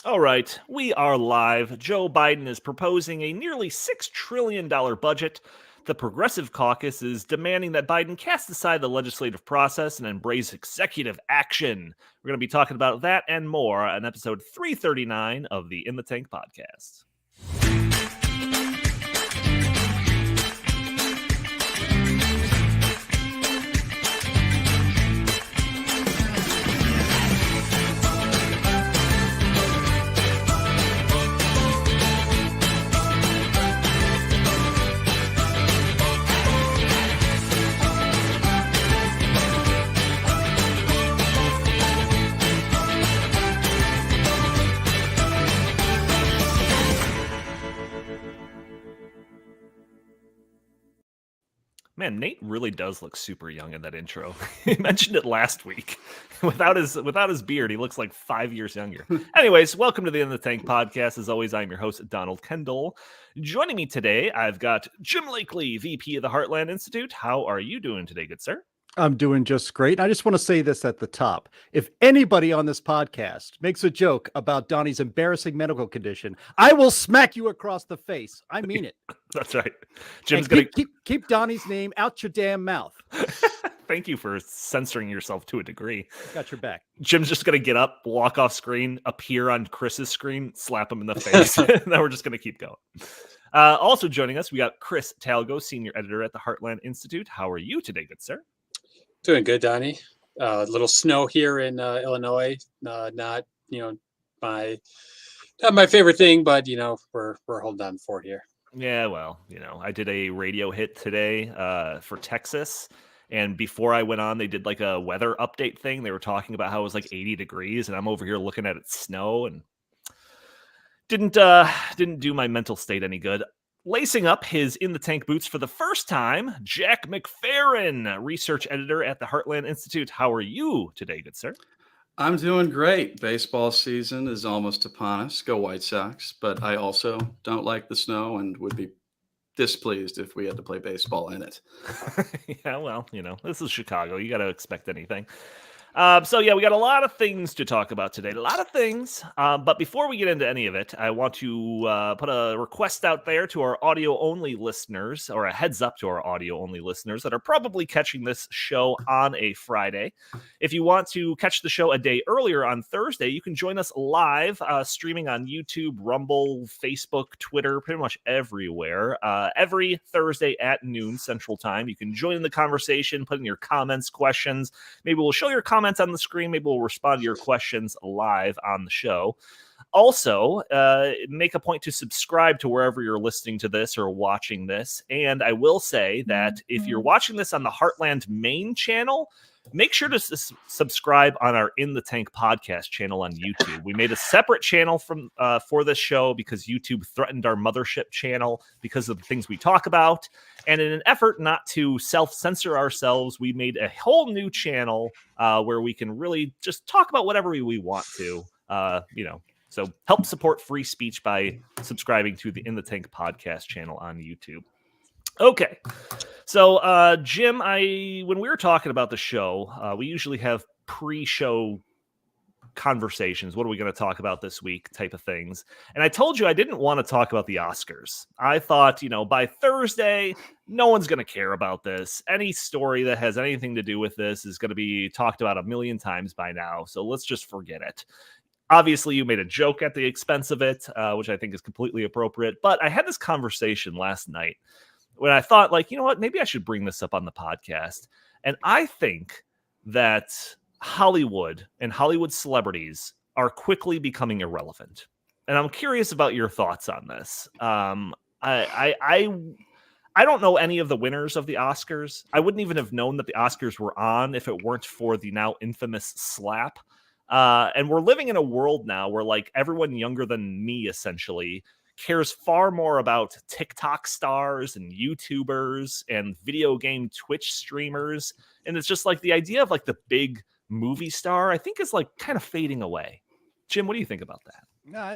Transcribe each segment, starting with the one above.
All right, we are live. Joe Biden is proposing a nearly $6 trillion budget. The Progressive Caucus is demanding that Biden cast aside the legislative process and embrace executive action. We're going to be talking about that and more on episode 339 of the In the Tank podcast. Man, Nate really does look super young in that intro. He mentioned it last week. Without his beard, he looks like 5 years younger. Anyways, welcome to the In the Tank podcast. As always, I'm your host, Donald Kendal. Joining me today, I've got Jim Lakely, VP of the Heartland Institute. How are you doing today, good sir? I'm doing just great. I just want to say this at the top. If anybody on this podcast makes a joke about Donnie's embarrassing medical condition, I will smack you across the face. I mean it. That's right. Jim's going to keep Donnie's name out your damn mouth. Thank you for censoring yourself to a degree. Got your back. Jim's just going to get up, walk off screen, appear on Chris's screen, slap him in the face. And then we're just going to keep going. Also joining us, we got Chris Talgo, senior editor at the Heartland Institute. How are you today, good sir? Doing good, Donnie. A little snow here in Illinois. Not my favorite thing, but we're holding down the fort here. Yeah, well, I did a radio hit today for Texas, and before I went on, they did like a weather update thing. They were talking about how it was like 80 degrees, and I'm over here looking at it snow, and didn't do my mental state any good. Lacing up his In the Tank boots for the first time, Jack McPherrin, research editor at the Heartland Institute. How are you today, good sir? I'm doing great. Baseball season is almost upon us. Go White Sox. But I also don't like the snow and would be displeased if we had to play baseball in it. Yeah, well, this is Chicago. You got to expect anything. So we got a lot of things to talk about today. A lot of things. But before we get into any of it, I want to put a request out there to our audio-only listeners, or a heads up to our audio-only listeners that are probably catching this show on a Friday. If you want to catch the show a day earlier on Thursday, you can join us live streaming on YouTube, Rumble, Facebook, Twitter, pretty much everywhere. Every Thursday at noon Central Time. You can join in the conversation, put in your comments, questions. Maybe we'll show your comments on the screen. Maybe we'll respond to your questions live on the show. Also, make a point to subscribe to wherever you're listening to this or watching this. And I will say that if you're watching this on the Heartland main channel, make sure to subscribe on our In the Tank podcast channel on YouTube. We made a separate channel for this show because YouTube threatened our mothership channel because of the things we talk about. And in an effort not to self-censor ourselves, we made a whole new channel where we can really just talk about whatever we want to, So help support free speech by subscribing to the In the Tank podcast channel on YouTube. Okay. So, Jim, when we were talking about the show, we usually have pre-show conversations. What are we going to talk about this week type of things. And I told you I didn't want to talk about the Oscars. I thought, by Thursday, no one's going to care about this. Any story that has anything to do with this is going to be talked about a million times by now. So let's just forget it. Obviously, you made a joke at the expense of it, which I think is completely appropriate. But I had this conversation last night when I thought, maybe I should bring this up on the podcast. And I think that Hollywood and Hollywood celebrities are quickly becoming irrelevant. And I'm curious about your thoughts on this. I don't know any of the winners of the Oscars. I wouldn't even have known that the Oscars were on if it weren't for the now infamous slap. And we're living in a world now where everyone younger than me essentially cares far more about TikTok stars and YouTubers and video game Twitch streamers. And it's just the idea of the big movie star, I think, is kind of fading away. Jim, what do you think about that?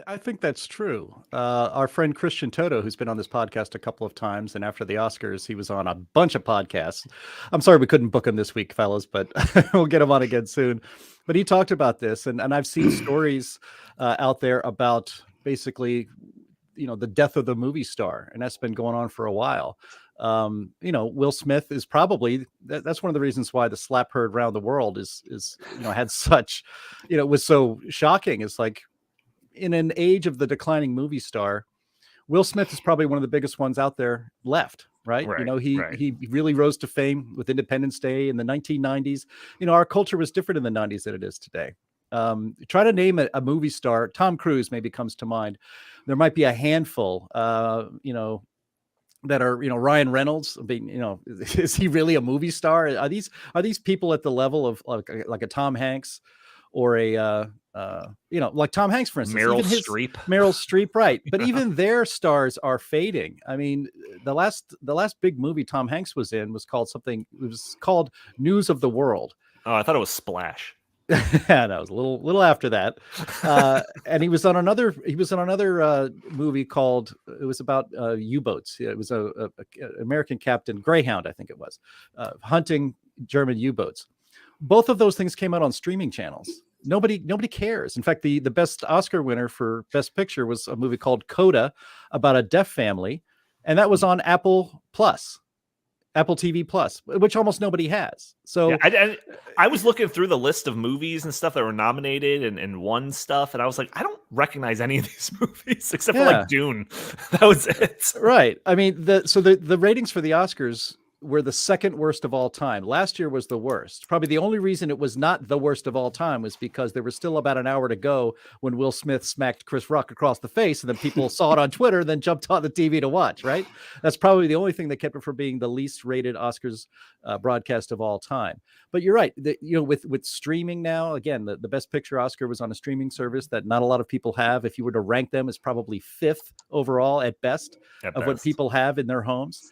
I think that's true. Our friend Christian Toto, who's been on this podcast a couple of times, and after the Oscars, he was on a bunch of podcasts. I'm sorry we couldn't book him this week, fellas, but we'll get him on again soon. But he talked about this, and I've seen stories out there about basically, the death of the movie star, and that's been going on for a while. Will Smith is probably that's one of the reasons why the slap heard around the world is had such, was so shocking. It's like, in an age of the declining movie star, Will Smith is probably one of the biggest ones out there left, right? He really rose to fame with Independence Day in the 1990s. Our culture was different in the 90s than it is today. Try to name a movie star. Tom Cruise maybe comes to mind. There might be a handful, that are, Ryan Reynolds. Is he really a movie star? Are these people at the level of like a Tom Hanks or a like Tom Hanks, for instance, Meryl Streep, right? But even their stars are fading. I mean, the last big movie Tom Hanks was in was called something. It was called News of the World. Oh, I thought it was Splash. Yeah, that was a little after that. And he was on another movie called, it was about U-boats. It was a American captain, Greyhound, I think it was, hunting German U-boats. Both of those things came out on streaming channels. Nobody cares. In fact, the best Oscar winner for Best Picture was a movie called Coda, about a deaf family, and that was on Apple TV Plus, which almost nobody has. So yeah, I was looking through the list of movies and stuff that were nominated and won stuff, and I was like, I don't recognize any of these movies except for like Dune. That was it. Right. I mean, the ratings for the Oscars were the second worst of all time. Last year was the worst. Probably the only reason it was not the worst of all time was because there was still about an hour to go when Will Smith smacked Chris Rock across the face, and then people saw it on Twitter, then jumped on the TV to watch, right? That's probably the only thing that kept it from being the least rated Oscars broadcast of all time. But you're right. With streaming now, again, the Best Picture Oscar was on a streaming service that not a lot of people have. If you were to rank them, it's probably fifth overall at best of what people have in their homes.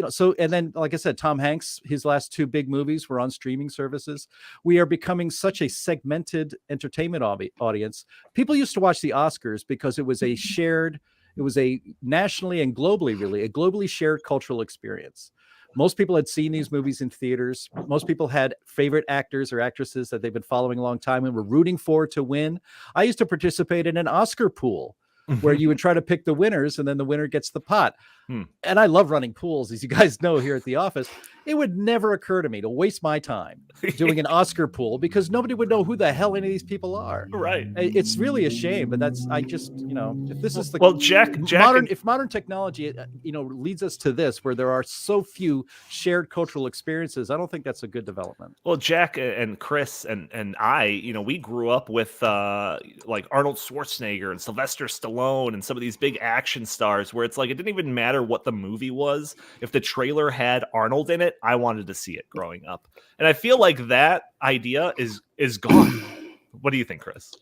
So, and then, like I said, Tom Hanks, his last two big movies were on streaming services. We are becoming such a segmented entertainment audience. People used to watch the Oscars because it was a nationally and globally, really, a globally shared cultural experience. Most people had seen these movies in theaters. Most people had favorite actors or actresses that they've been following a long time and were rooting for to win. I used to participate in an Oscar pool where you would try to pick the winners, and then the winner gets the pot. And I love running pools, as you guys know here at the office. It would never occur to me to waste my time doing an Oscar pool because nobody would know who the hell any of these people are. Right. It's really a shame, but if this is the if modern technology, leads us to this, where there are so few shared cultural experiences, I don't think that's a good development. Well, Jack and Chris and I, we grew up with like Arnold Schwarzenegger and Sylvester Stallone and some of these big action stars where it's like, it didn't even matter what the movie was. If the trailer had Arnold in it, I wanted to see it growing up. And I feel like that idea is gone. What do you think, Chris?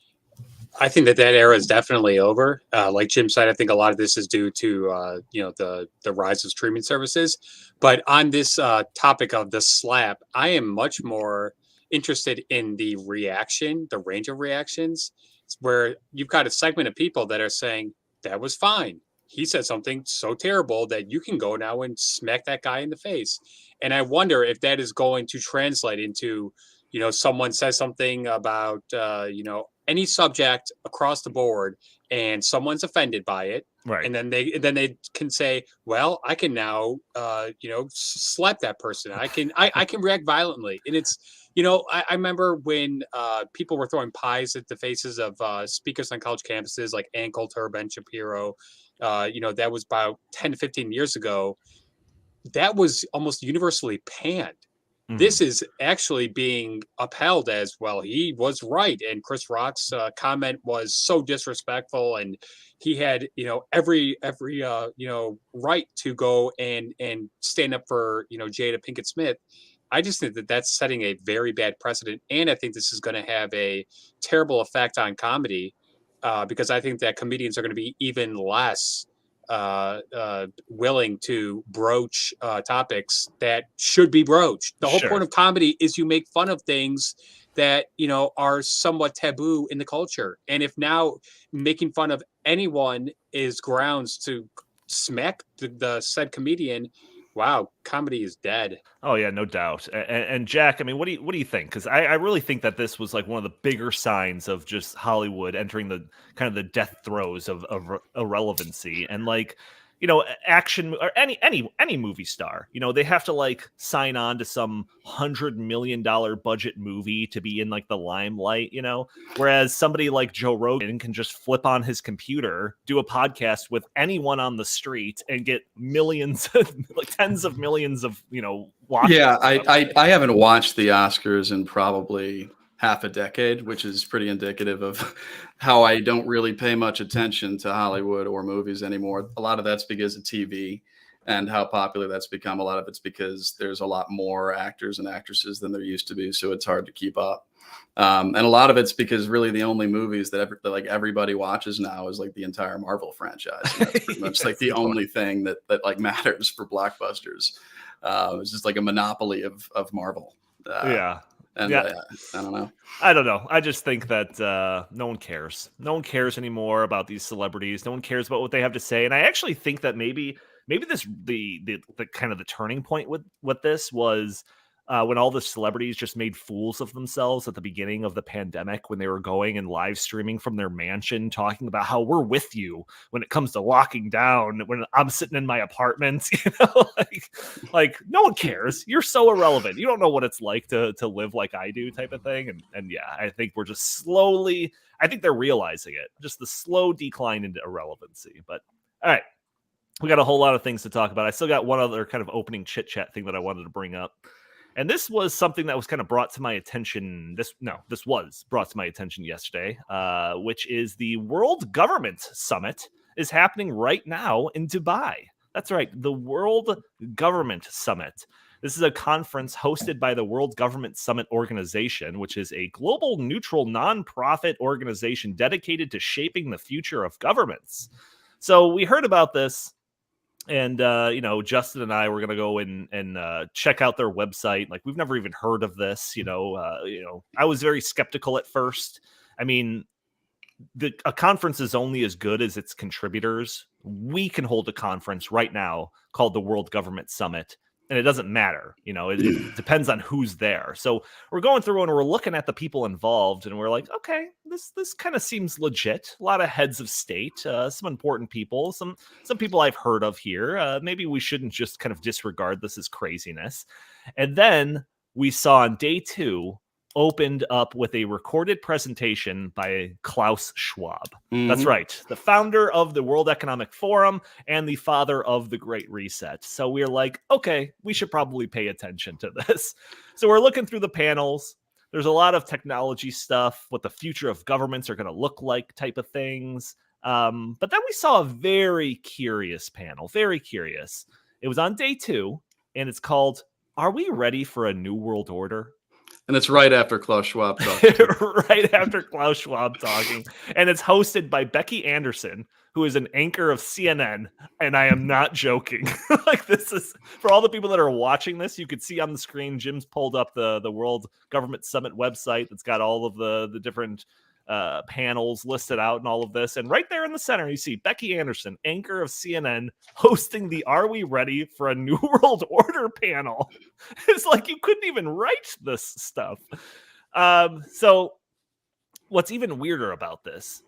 I think that era is definitely over. Like Jim said, I think a lot of this is due to the rise of streaming services. But on this topic of the slap, I am much more interested in the range of reactions, where you've got a segment of people that are saying that was fine. He said something so terrible that you can go now and smack that guy in the face. And I wonder if that is going to translate into, someone says something about, any subject across the board, and someone's offended by it. Right. And then they can say, well, I can now, slap that person. I can react violently. And it's, I remember when people were throwing pies at the faces of speakers on college campuses like Ann Coulter, Ben Shapiro. That was about 10 to 15 years ago. That was almost universally panned. Mm-hmm. This is actually being upheld as, well, he was right. And Chris Rock's comment was so disrespectful, and he had, every right to go and stand up for, Jada Pinkett Smith. I just think that that's setting a very bad precedent. And I think this is going to have a terrible effect on comedy, because I think that comedians are going to be even less willing to broach topics that should be broached. The whole point of comedy is you make fun of things that, are somewhat taboo in the culture. And if now making fun of anyone is grounds to smack the said comedian, wow, comedy is dead. Oh yeah, no doubt. And Jack, I mean, what do you think? Because I really think that this was like one of the bigger signs of just Hollywood entering the kind of the death throes of irrelevancy. And like, action or any movie star, they have to like sign on to some $100 million budget movie to be in like the limelight, whereas somebody like Joe Rogan can just flip on his computer, do a podcast with anyone on the street and get millions, like tens of millions of, watches. Yeah, I haven't watched the Oscars in probably half a decade, which is pretty indicative of how I don't really pay much attention to Hollywood or movies anymore. A lot of that's because of TV and how popular that's become. A lot of it's because there's a lot more actors and actresses than there used to be, so it's hard to keep up. And a lot of it's because really the only movies that like everybody watches now is like the entire Marvel franchise. And that's pretty much like the only thing that like matters for blockbusters. It's just like a monopoly of Marvel. Yeah. And yeah. I don't know. I don't know. I just think that no one cares. No one cares anymore about these celebrities. No one cares about what they have to say. And I actually think that maybe this the kind of the turning point with this was when all the celebrities just made fools of themselves at the beginning of the pandemic, when they were going and live streaming from their mansion, talking about how we're with you when it comes to locking down, when I'm sitting in my apartment, like no one cares. You're so irrelevant. You don't know what it's like to live like I do, type of thing. And yeah, I think we're just slowly, I think they're realizing it, just the slow decline into irrelevancy. But all right, we got a whole lot of things to talk about. I still got one other kind of opening chit chat thing that I wanted to bring up. And this was something that was kind of brought to my attention. This was brought to my attention yesterday, which is the World Government Summit is happening right now in Dubai. That's right, the World Government Summit. This is a conference hosted by the World Government Summit Organization, which is a global neutral nonprofit organization dedicated to shaping the future of governments. So we heard about this. And, Justin and I were going to go and check out their website. Like, we've never even heard of this, I was very skeptical at first. I mean, a conference is only as good as its contributors. We can hold a conference right now called the World Government Summit, and it doesn't matter. It depends on who's there. So we're going through and we're looking at the people involved, and we're like, okay, this kind of seems legit. A lot of heads of state, some important people, some people I've heard of here. Maybe we shouldn't just kind of disregard this as craziness. And then we saw on day 2 opened up with a recorded presentation by Klaus Schwab. Mm-hmm. That's right. The founder of the World Economic Forum and the father of the Great Reset. So we're like, okay, we should probably pay attention to this. So we're looking through the panels. There's a lot of technology stuff, what the future of governments are going to look like type of things. But then we saw a very curious panel, very curious. It was on day 2, and it's called, Are We Ready for a New World Order? And it's right after Klaus Schwab talking. Right after Klaus Schwab talking. And it's hosted by Becky Anderson, who is an anchor of CNN. And I am not joking. Like, this is, for all the people that are watching this, you could see on the screen, Jim's pulled up the World Government Summit website that's got all of the different panels listed out and all of this. And right there in the center, you see Becky Anderson, anchor of CNN, hosting the Are We Ready for a New World Order panel. It's like you couldn't even write this stuff. So what's even weirder about this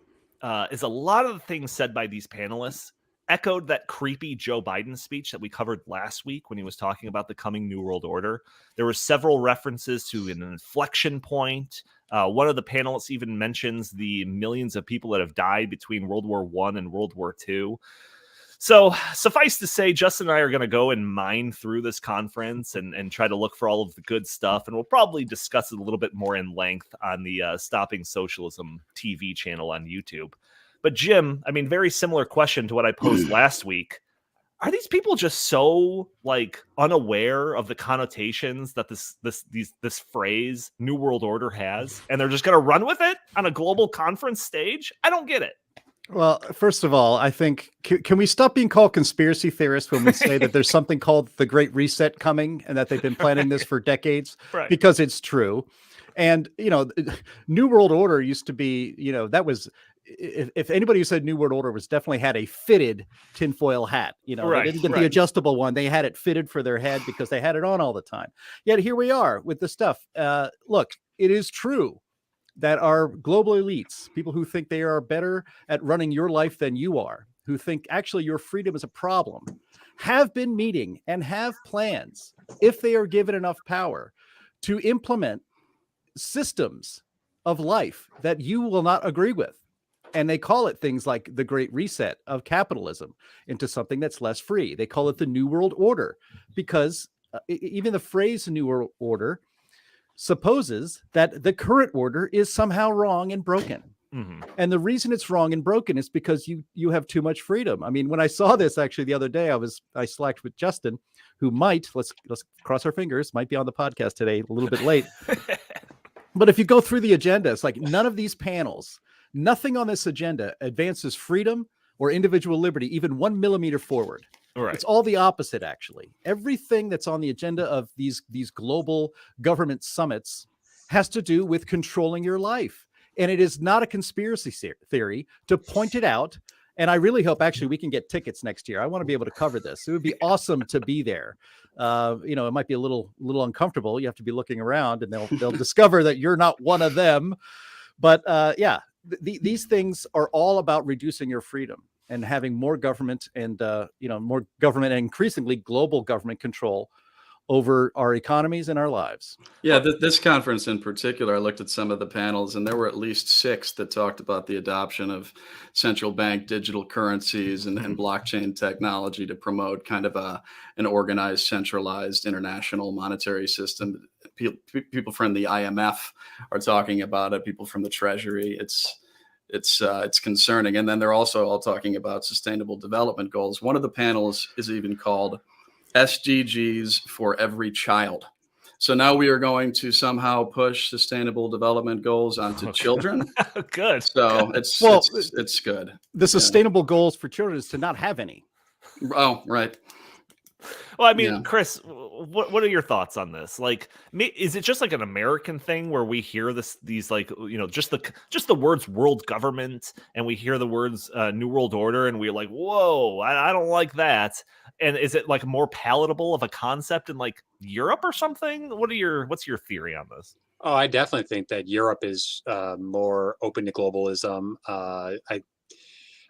is a lot of the things said by these panelists echoed that creepy Joe Biden speech that we covered last week when he was talking about the coming New World Order. There were several references to an inflection point. One of the panelists even mentions the millions of people that have died between World War I and World War II. So suffice to say, Justin and I are going to go and mine through this conference and try to look for all of the good stuff. And we'll probably discuss it a little bit more in length on the Stopping Socialism TV channel on YouTube. But Jim, I mean, very similar question to what I posed last week. Are these people just so like unaware of the connotations that this phrase New World Order has, and they're just going to run with it on a global conference stage? I don't get it. Well, first of all, I think, can we stop being called conspiracy theorists when we say that there's something called the Great Reset coming and that they've been planning this for decades? Right. Because it's true. And, New World Order used to be, that was, if anybody who said New World Order was definitely had a fitted tinfoil hat, they didn't get the adjustable one. They had it fitted for their head because they had it on all the time. Yet here we are with the stuff. Look, it is true that our global elites, people who think they are better at running your life than you are, who think actually your freedom is a problem, have been meeting and have plans, if they are given enough power, to implement systems of life that you will not agree with. And they call it things like the Great Reset of capitalism into something that's less free. They call it the New World Order because even the phrase New World Order supposes that the current order is somehow wrong and broken. Mm-hmm. And the reason it's wrong and broken is because you have too much freedom. I mean, when I saw this actually the other day, I slacked with Justin, who might, let's cross our fingers, might be on the podcast today, a little bit late. But if you go through the agenda, it's like none of these panels, nothing on this agenda advances freedom or individual liberty even 1 millimeter forward. Right. It's all the opposite, actually. Everything that's on the agenda of these global government summits has to do with controlling your life. And it is not a conspiracy theory to point it out. And I really hope actually we can get tickets next year. I want to be able to cover this. It would be awesome to be there. It might be a little uncomfortable. You have to be looking around and they'll discover that you're not one of them. But these things are all about reducing your freedom and having more government and, more government and increasingly global government control over our economies and our lives. Yeah, this conference in particular, I looked at some of the panels and there were at least 6 that talked about the adoption of central bank digital currencies and blockchain technology to promote kind of an organized, centralized international monetary system. People from the IMF are talking about it. People from the Treasury. It's concerning. And then they're also all talking about sustainable development goals. One of the panels is even called SDGs for every child. So now we are going to somehow push sustainable development goals onto children. Good. So it's good. The sustainable goals for children is to not have any. Oh, right. Well, I mean, Chris, what are your thoughts on this? Like, is it just like an American thing where we hear these like, just the words world government and we hear the words New World Order and we're like, whoa, I don't like that. And is it like more palatable of a concept in like Europe or something? What's your theory on this? Oh, I definitely think that Europe is more open to globalism.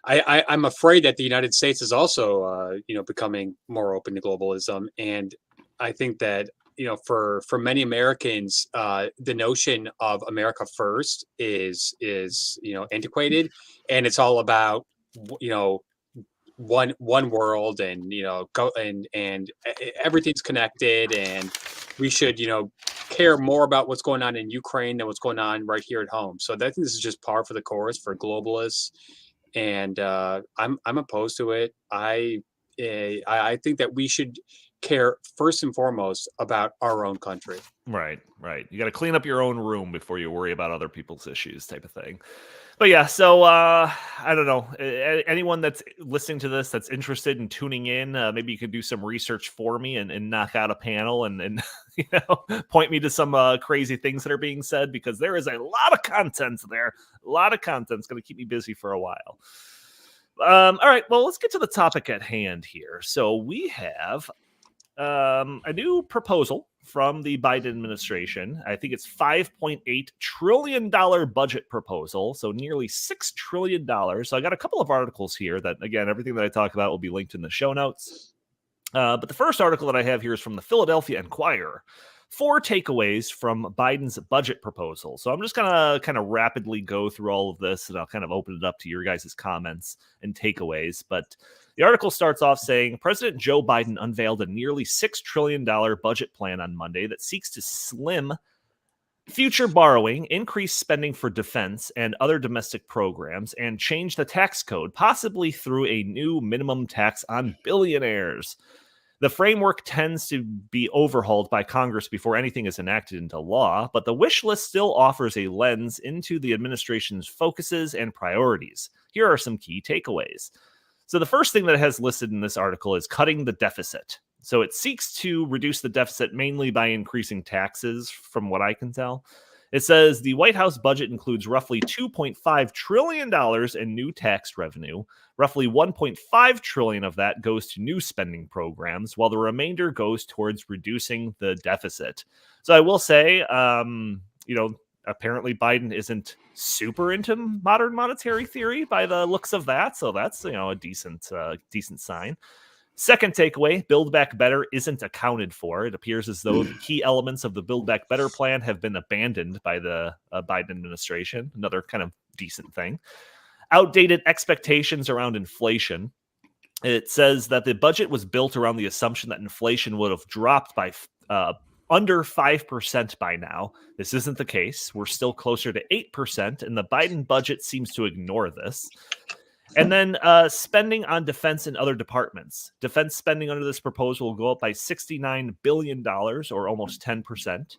I'm afraid that the United States is also, becoming more open to globalism. And I think that, for many Americans, the notion of America first is antiquated, and it's all about, one world and, go and everything's connected, and we should, care more about what's going on in Ukraine than what's going on right here at home. So I think this is just par for the course for globalists. And I'm opposed to it. I think that we should care first and foremost about our own country. Right. You got to clean up your own room before you worry about other people's issues, type of thing. But yeah, so I don't know. Anyone that's listening to this that's interested in tuning in, maybe you could do some research for me and knock out a panel and point me to some crazy things that are being said, because there is a lot of content there. A lot of content's going to keep me busy for a while. All right, well, let's get to the topic at hand here. So we have a new proposal from the Biden administration. I think it's $5.8 trillion budget proposal, so nearly $6 trillion. So I got a couple of articles here that, again, everything that I talk about will be linked in the show notes. But the first article that I have here is from the Philadelphia Inquirer. 4 takeaways from Biden's budget proposal. So I'm just going to kind of rapidly go through all of this, and I'll kind of open it up to your guys' comments and takeaways. But the article starts off saying, President Joe Biden unveiled a nearly $6 trillion budget plan on Monday that seeks to slim future borrowing, increase spending for defense and other domestic programs, and change the tax code, possibly through a new minimum tax on billionaires. The framework tends to be overhauled by Congress before anything is enacted into law, but the wish list still offers a lens into the administration's focuses and priorities. Here are some key takeaways. So the first thing that it has listed in this article is cutting the deficit. So it seeks to reduce the deficit mainly by increasing taxes, from what I can tell. It says the White House budget includes roughly $2.5 trillion in new tax revenue. Roughly $1.5 trillion of that goes to new spending programs, while the remainder goes towards reducing the deficit. So I will say, apparently Biden isn't super into modern monetary theory by the looks of that. So that's, a decent sign. Second takeaway, Build Back Better isn't accounted for. It appears as though the key elements of the Build Back Better plan have been abandoned by the Biden administration. Another kind of decent thing. Outdated expectations around inflation. It says that the budget was built around the assumption that inflation would have dropped by under 5% by now. This isn't the case. We're still closer to 8%, and the Biden budget seems to ignore this. And then spending on defense and other departments. Defense spending under this proposal will go up by $69 billion, or almost 10%.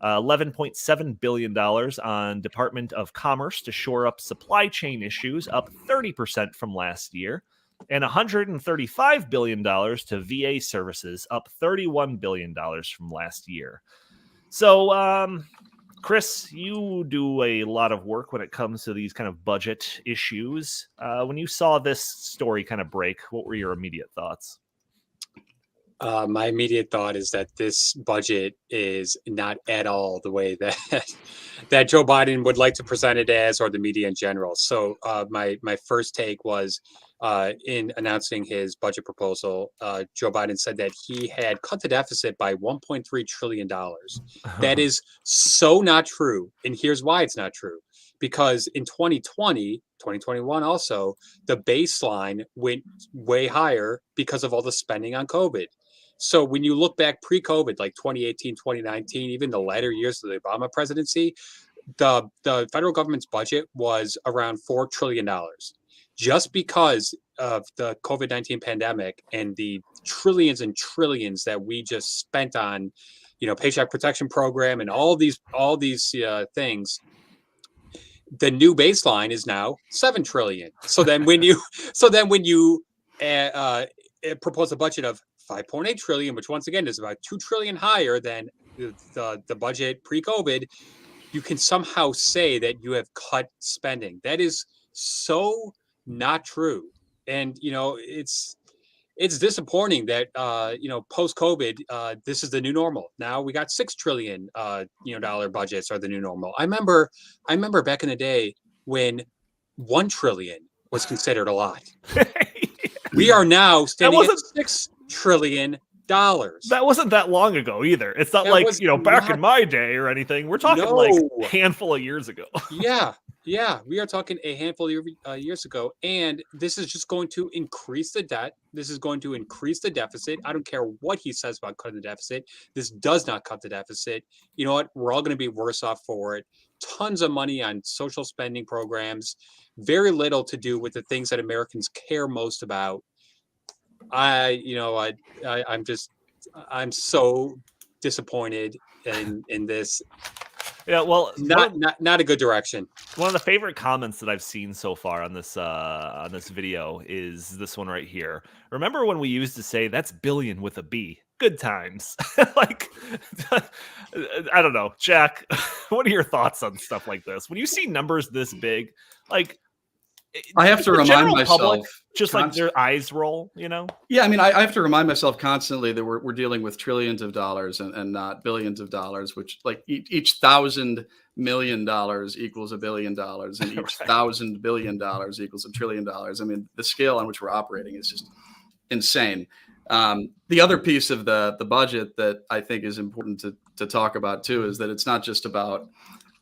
$11.7 billion on Department of Commerce to shore up supply chain issues, up 30% from last year. And $135 billion to VA services, up $31 billion from last year. So, Chris, you do a lot of work when it comes to these kind of budget issues. When you saw this story kind of break, what were your immediate thoughts? My immediate thought is that this budget is not at all the way that Joe Biden would like to present it as, or the media in general. So my first take was, in announcing his budget proposal, Joe Biden said that he had cut the deficit by $1.3 trillion. That is so not true. And here's why it's not true. Because in 2020, 2021 also, the baseline went way higher because of all the spending on COVID. So when you look back pre-COVID, like 2018, 2019, even the latter years of the Obama presidency, the federal government's budget was around $4 trillion. Just because of the COVID-19 pandemic and the trillions and trillions that we just spent on, Paycheck Protection Program and all these things, the new baseline is now $7 trillion. So then when you propose a budget of $5.8 trillion, which once again is about $2 trillion higher than the budget pre-COVID, you can somehow say that you have cut spending. That is so not true. And it's disappointing that post-COVID, this is the new normal. Now we got $6 trillion dollar budgets are the new normal. I remember back in the day when $1 trillion was considered a lot. We are now standing at $6 trillion. That wasn't that long ago either. It's not like, back in my day or anything. We're talking like a handful of years ago. Yeah, we are talking a handful of years ago. And this is just going to increase the debt. This is going to increase the deficit. I don't care what he says about cutting the deficit. This does not cut the deficit. You know what? We're all going to be worse off for it. Tons of money on social spending programs. Very little to do with the things that Americans care most about. I'm so disappointed in this. Yeah, well, not a good direction. One of the favorite comments that I've seen so far on this video is this one right here. Remember when we used to say that's billion with a B? Good times. Like, I don't know, Jack. What are your thoughts on stuff like this? When you see numbers this big, like, I have to remind myself, just like their eyes roll, Yeah, I mean, I have to remind myself constantly that we're dealing with trillions of dollars and not billions of dollars, which like each $1,000 million equals $1 billion, and each $1,000 billion equals $1 trillion. I mean, the scale on which we're operating is just insane. The other piece of the budget that I think is important to talk about too is that it's not just about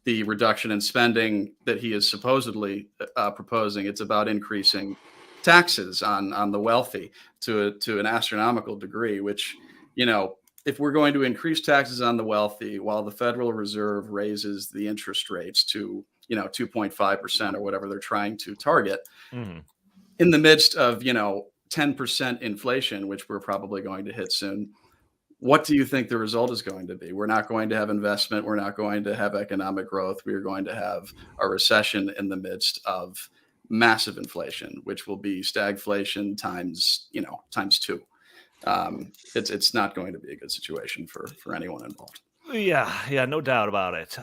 the reduction in spending that he is supposedly proposing. It's about increasing taxes on the wealthy to an astronomical degree, which, if we're going to increase taxes on the wealthy while the Federal Reserve raises the interest rates to, 2.5% or whatever they're trying to target, in the midst of, 10% inflation, which we're probably going to hit soon, what do you think the result is going to be? We're not going to have investment. We're not going to have economic growth. We are going to have a recession in the midst of massive inflation, which will be stagflation times 2. It's not going to be a good situation for anyone involved. Yeah, no doubt about it.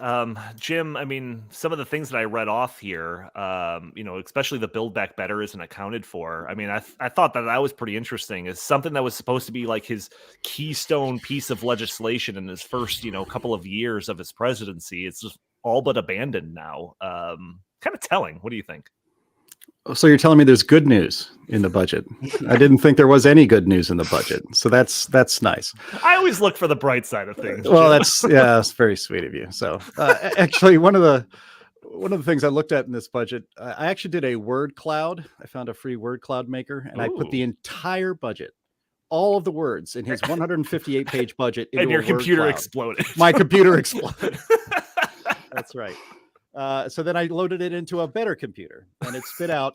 Jim, I mean, some of the things that I read off here, especially the Build Back Better isn't accounted for. I mean, I thought that was pretty interesting. It's something that was supposed to be like his keystone piece of legislation in his first, couple of years of his presidency. It's just all but abandoned now. Kind of telling. What do you think? So you're telling me there's good news in the budget? I didn't think there was any good news in the budget. So that's nice. I always look for the bright side of things. Well, Jim. that's very sweet of you. So actually, one of the things I looked at in this budget, I actually did a word cloud. I found a free word cloud maker, and I put the entire budget, all of the words in his 158-page budget into and your a word computer cloud. exploded. My computer exploded. That's right. So then I loaded it into a better computer, and it spit out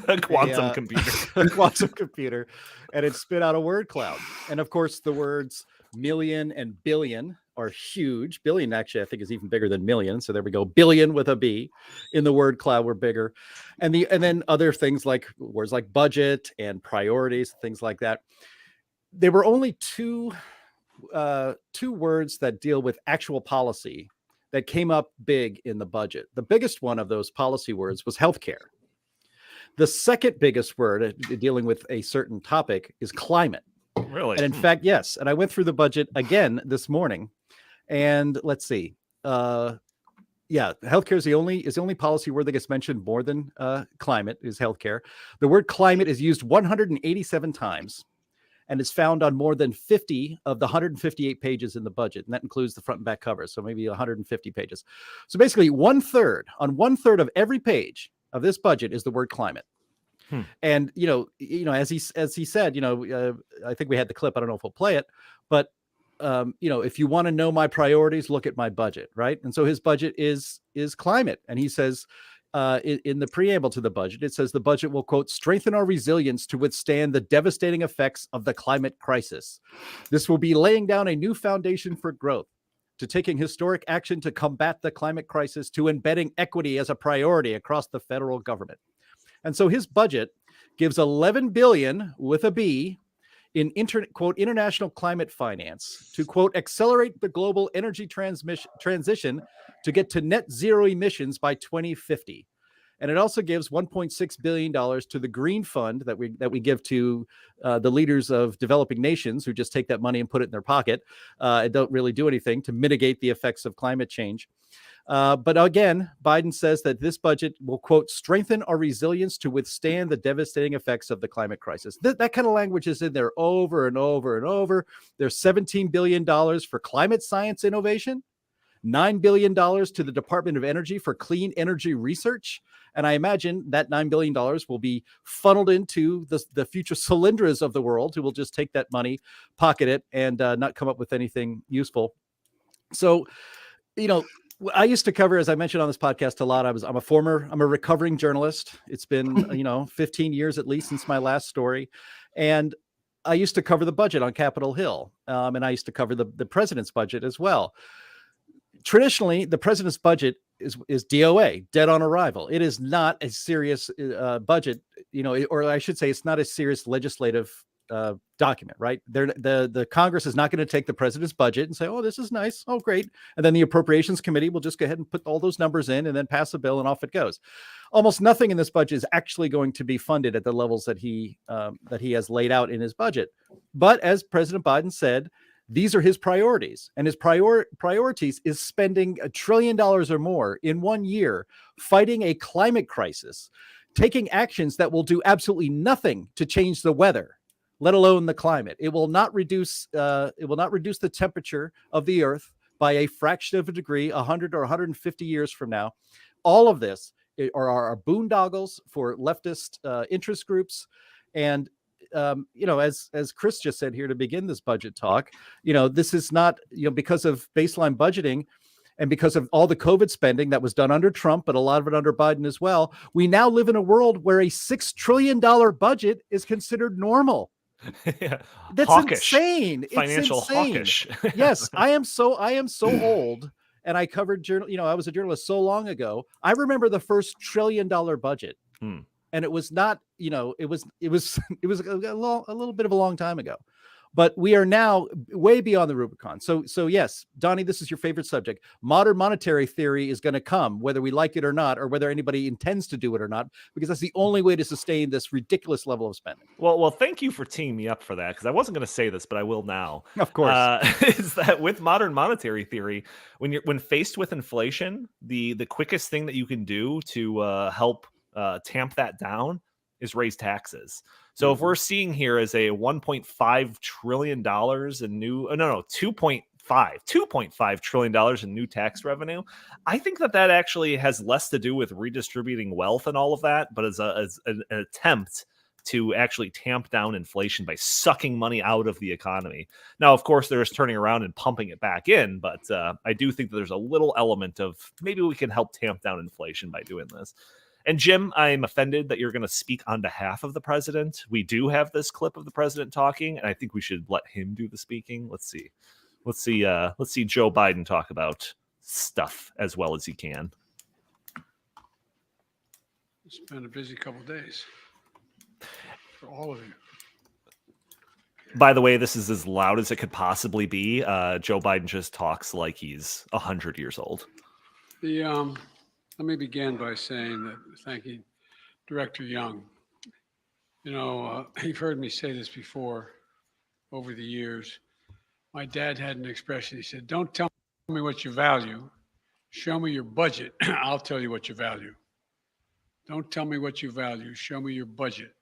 a quantum computer. A quantum computer, and it spit out a word cloud. And of course, the words million and billion are huge. Billion, actually, I think is even bigger than million. So there we go. Billion with a B in the word cloud were bigger, and then other things like words like budget and priorities, things like that. There were only two words that deal with actual policy that came up big in the budget. The biggest one of those policy words was healthcare. The second biggest word dealing with a certain topic is climate. Really? And in fact, yes. And I went through the budget again this morning, and let's see. Healthcare is the only policy word that gets mentioned more than climate is healthcare. The word climate is used 187 times. And it's found on more than 50 of the 158 pages in the budget. And that includes the front and back covers. So maybe 150 pages. So basically one third of every page of this budget is the word climate. And, as he said, I think we had the clip. I don't know if we'll play it, but, if you want to know my priorities, look at my budget. Right. And so his budget is climate. And he says, in the preamble to the budget, it says the budget will, quote, strengthen our resilience to withstand the devastating effects of the climate crisis. This will be laying down a new foundation for growth, to taking historic action to combat the climate crisis, to embedding equity as a priority across the federal government. And so his budget gives $11 billion with a B in quote, international climate finance to, quote, accelerate the global energy transition to get to net zero emissions by 2050. And it also gives $1.6 billion to the Green Fund that we give to the leaders of developing nations who just take that money and put it in their pocket and don't really do anything to mitigate the effects of climate change. But again, Biden says that this budget will, quote, strengthen our resilience to withstand the devastating effects of the climate crisis. That kind of language is in there over and over and over. There's $17 billion for climate science innovation, $9 billion to the Department of Energy for clean energy research. And I imagine that $9 billion will be funneled into the future Solyndras of the world, who will just take that money, pocket it, and not come up with anything useful. So, I used to cover, as I mentioned on this podcast a lot, I'm a recovering journalist. It's been, 15 years at least since my last story. And I used to cover the budget on Capitol Hill. And I used to cover the president's budget as well. Traditionally, the president's budget is DOA, dead on arrival. It is not a serious budget, or I should say it's not a serious legislative document, right? The Congress is not going to take the president's budget and say, oh, this is nice. Oh, great. And then the Appropriations Committee will just go ahead and put all those numbers in and then pass a bill and off it goes. Almost nothing in this budget is actually going to be funded at the levels that he has laid out in his budget. But as President Biden said, these are his priorities, and his priorities is spending $1 trillion or more in 1 year fighting a climate crisis, taking actions that will do absolutely nothing to change the weather, let alone the climate. It will not reduce the temperature of the earth by a fraction of a degree 100 or 150 years from now. All of this are boondoggles for leftist interest groups. And as Chris just said here to begin this budget talk, this is not, because of baseline budgeting and because of all the COVID spending that was done under Trump, but a lot of it under Biden as well. We now live in a world where a $6 trillion budget is considered normal. Yeah. That's Hawkish. insane. Financial it's insane. hawkish. Yes, I am so old, and I covered I was a journalist so long ago. I remember the first $1 trillion budget. And it was not, it was a little bit of a long time ago. But we are now way beyond the Rubicon. So yes, Donnie, this is your favorite subject. Modern monetary theory is going to come, whether we like it or not, or whether anybody intends to do it or not, because that's the only way to sustain this ridiculous level of spending. Well, thank you for teeing me up for that, because I wasn't going to say this, but I will now. Of course. Is that with modern monetary theory, when faced with inflation, the quickest thing that you can do to help tamp that down is raise taxes. So if we're seeing here as a $1.5 trillion in $2.5 trillion in new tax revenue, I think that actually has less to do with redistributing wealth and all of that, but as an attempt to actually tamp down inflation by sucking money out of the economy. Now, of course, there's turning around and pumping it back in, but I do think that there's a little element of maybe we can help tamp down inflation by doing this. And Jim, I'm offended that you're going to speak on behalf of the president. We do have this clip of the president talking, and I think we should let him do the speaking. Let's see Joe Biden talk about stuff as well as he can. It's been a busy couple of days for all of you. By the way, this is as loud as it could possibly be. Joe Biden just talks like he's 100 years old. Let me begin by saying that thanking Director Young. You've heard me say this before over the years. My dad had an expression. He said, "Don't tell me what you value. Show me your budget. I'll tell you what you value. Don't tell me what you value. Show me your budget,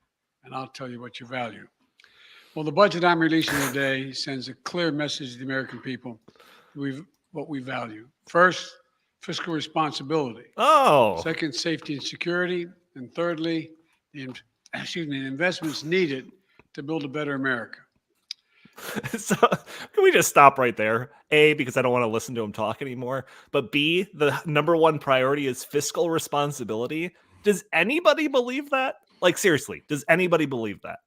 and I'll tell you what you value." Well, the budget I'm releasing today sends a clear message to the American people. What we value. First, fiscal responsibility. Oh. Second, safety and security. And thirdly, the investments needed to build a better America. So can we just stop right there? A, because I don't want to listen to him talk anymore. But B, the number one priority is fiscal responsibility. Does anybody believe that? Like, seriously, does anybody believe that?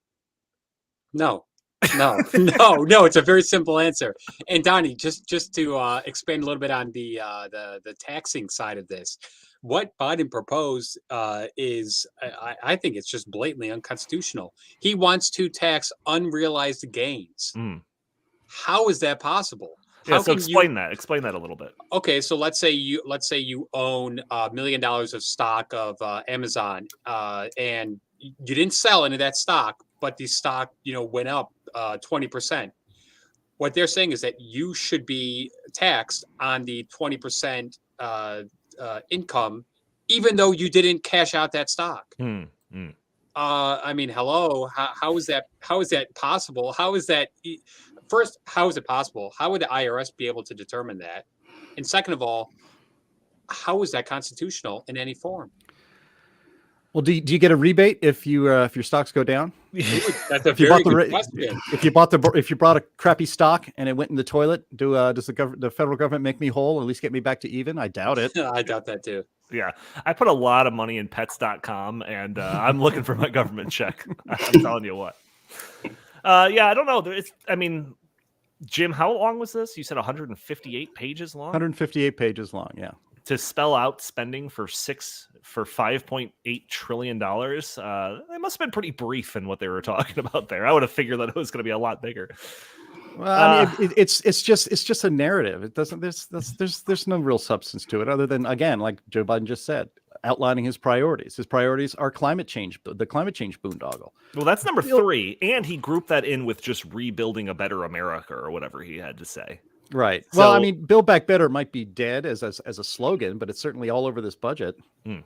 No. It's a very simple answer. And Donnie, just to expand a little bit on the taxing side of this, what Biden proposed is, I think it's just blatantly unconstitutional. He wants to tax unrealized gains. How is that possible? Yeah, so explain that a little bit. Okay, so let's say you own $1 million of stock of Amazon, and you didn't sell any of that stock, but the stock, went up 20%. What they're saying is that you should be taxed on the 20% income, even though you didn't cash out that stock. I mean, hello, how is that possible? How is that? First, how is it possible? How would the IRS be able to determine that? And second of all, how is that constitutional in any form? Well, do you get a rebate if your stocks go down? That's a very good question. If you brought a crappy stock and it went in the toilet, does the federal government make me whole? At least get me back to even? I doubt it. I doubt that too. Yeah, I put a lot of money in pets.com, and I'm looking for my government check. I'm telling you what. Yeah, I don't know. Jim, how long was this? You said 158 pages long? 158 pages long, yeah. To spell out spending for $5.8 trillion. They must have been pretty brief in what they were talking about there. I would have figured that it was going to be a lot bigger. Well, it's just a narrative. It doesn't. There's no real substance to it, other than, again, like Joe Biden just said, outlining his priorities. His priorities are climate change, the climate change boondoggle. Well, that's number 3, and he grouped that in with just rebuilding a better America or whatever he had to say. Right. So, well, I mean, Build Back Better might be dead as a slogan, but it's certainly all over this budget. Yeah,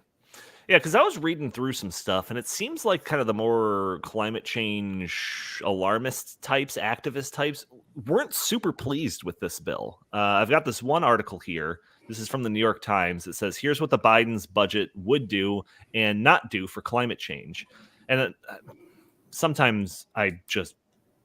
because I was reading through some stuff, and it seems like kind of the more climate change alarmist types, activist types, weren't super pleased with this bill. I've got this one article here. This is from the New York Times. It says, here's what the Biden's budget would do and not do for climate change. And sometimes I just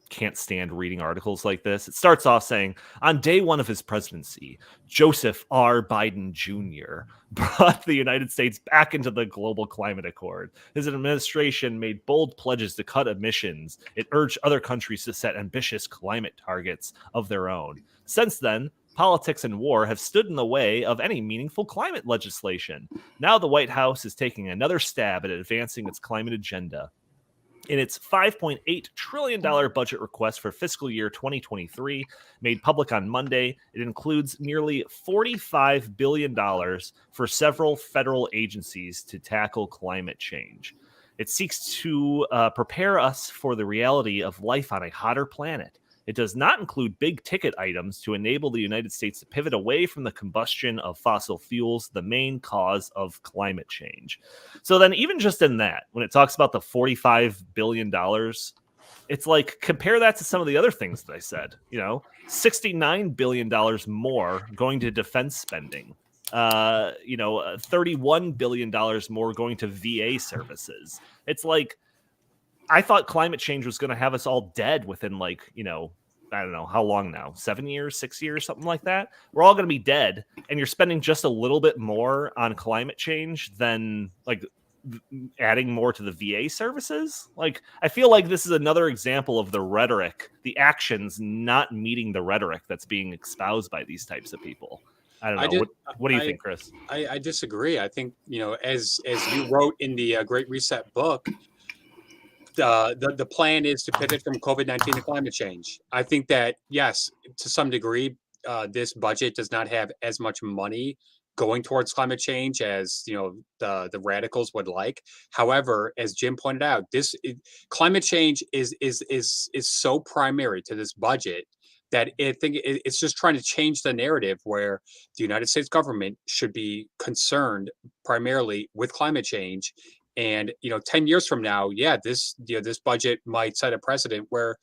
can't stand reading articles like this. It starts off saying, on day one of his presidency, Joseph R. Biden Jr. brought the United States back into the global climate accord. His administration made bold pledges to cut emissions. It urged other countries to set ambitious climate targets of their own. Since then, politics and war have stood in the way of any meaningful climate legislation. Now the White House is taking another stab at advancing its climate agenda. In its $5.8 trillion budget request for fiscal year 2023, made public on Monday, it includes nearly $45 billion for several federal agencies to tackle climate change. It seeks to prepare us for the reality of life on a hotter planet. It does not include big-ticket items to enable the United States to pivot away from the combustion of fossil fuels, the main cause of climate change. So then even just in that, when it talks about the $45 billion, it's like, compare that to some of the other things that I said. $69 billion more going to defense spending. $31 billion more going to VA services. It's like, I thought climate change was going to have us all dead within I don't know how long now, 7 years, 6 years, something like that. We're all going to be dead. And you're spending just a little bit more on climate change than adding more to the VA services. I feel like this is another example of the rhetoric, the actions not meeting the rhetoric that's being espoused by these types of people. I don't know. What do you think, Chris? I disagree. I think, as you wrote in the Great Reset book, the plan is to pivot from COVID-19 to climate change. I think that, yes, to some degree, this budget does not have as much money going towards climate change as the radicals would like. However, as Jim pointed out, climate change is so primary to this budget that I think it's just trying to change the narrative where the United States government should be concerned primarily with climate change. And 10 years from now, this budget might set a precedent where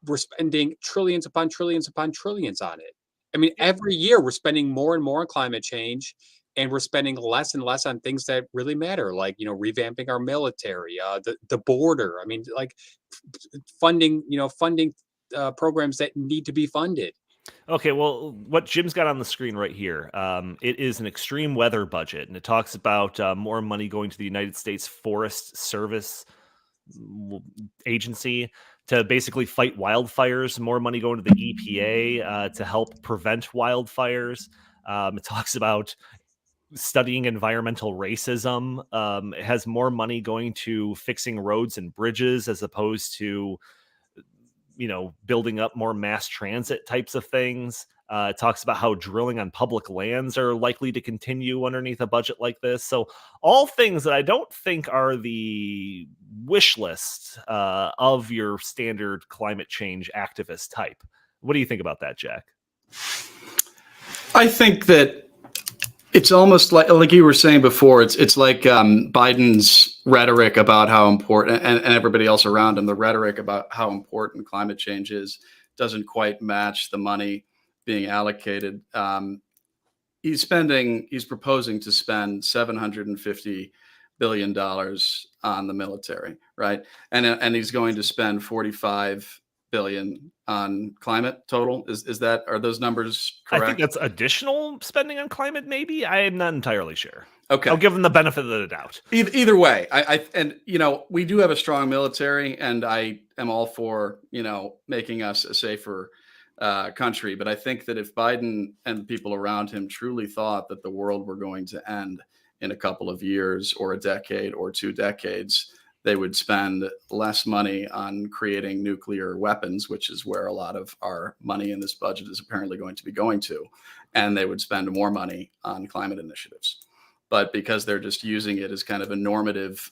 we're spending trillions upon trillions upon trillions on it. I mean, every year we're spending more and more on climate change, and we're spending less and less on things that really matter, like revamping our military, the border. I mean, funding programs that need to be funded. Okay, well, what Jim's got on the screen right here, it is an extreme weather budget, and it talks about more money going to the United States Forest Service Agency to basically fight wildfires, more money going to the EPA to help prevent wildfires. It talks about studying environmental racism. It has more money going to fixing roads and bridges as opposed to building up more mass transit types of things. It talks about how drilling on public lands are likely to continue underneath a budget like this. So all things that I don't think are the wish list of your standard climate change activist type. What do you think about that, Jack? I think that it's almost like you were saying before, it's like Biden's rhetoric about how important, and everybody else around him, the rhetoric about how important climate change is doesn't quite match the money being allocated. He's proposing to spend $750 billion on the military, right? And he's going to spend $45 billion on climate total. Are those numbers correct? I think that's additional spending on climate. Maybe I am not entirely sure. Okay, I'll give them the benefit of the doubt. Either way, we do have a strong military, and I am all for making us a safer country. But I think that if Biden and the people around him truly thought that the world were going to end in a couple of years or a decade or 2 decades, they would spend less money on creating nuclear weapons, which is where a lot of our money in this budget is apparently going to be going to. And they would spend more money on climate initiatives. But because they're just using it as kind of a normative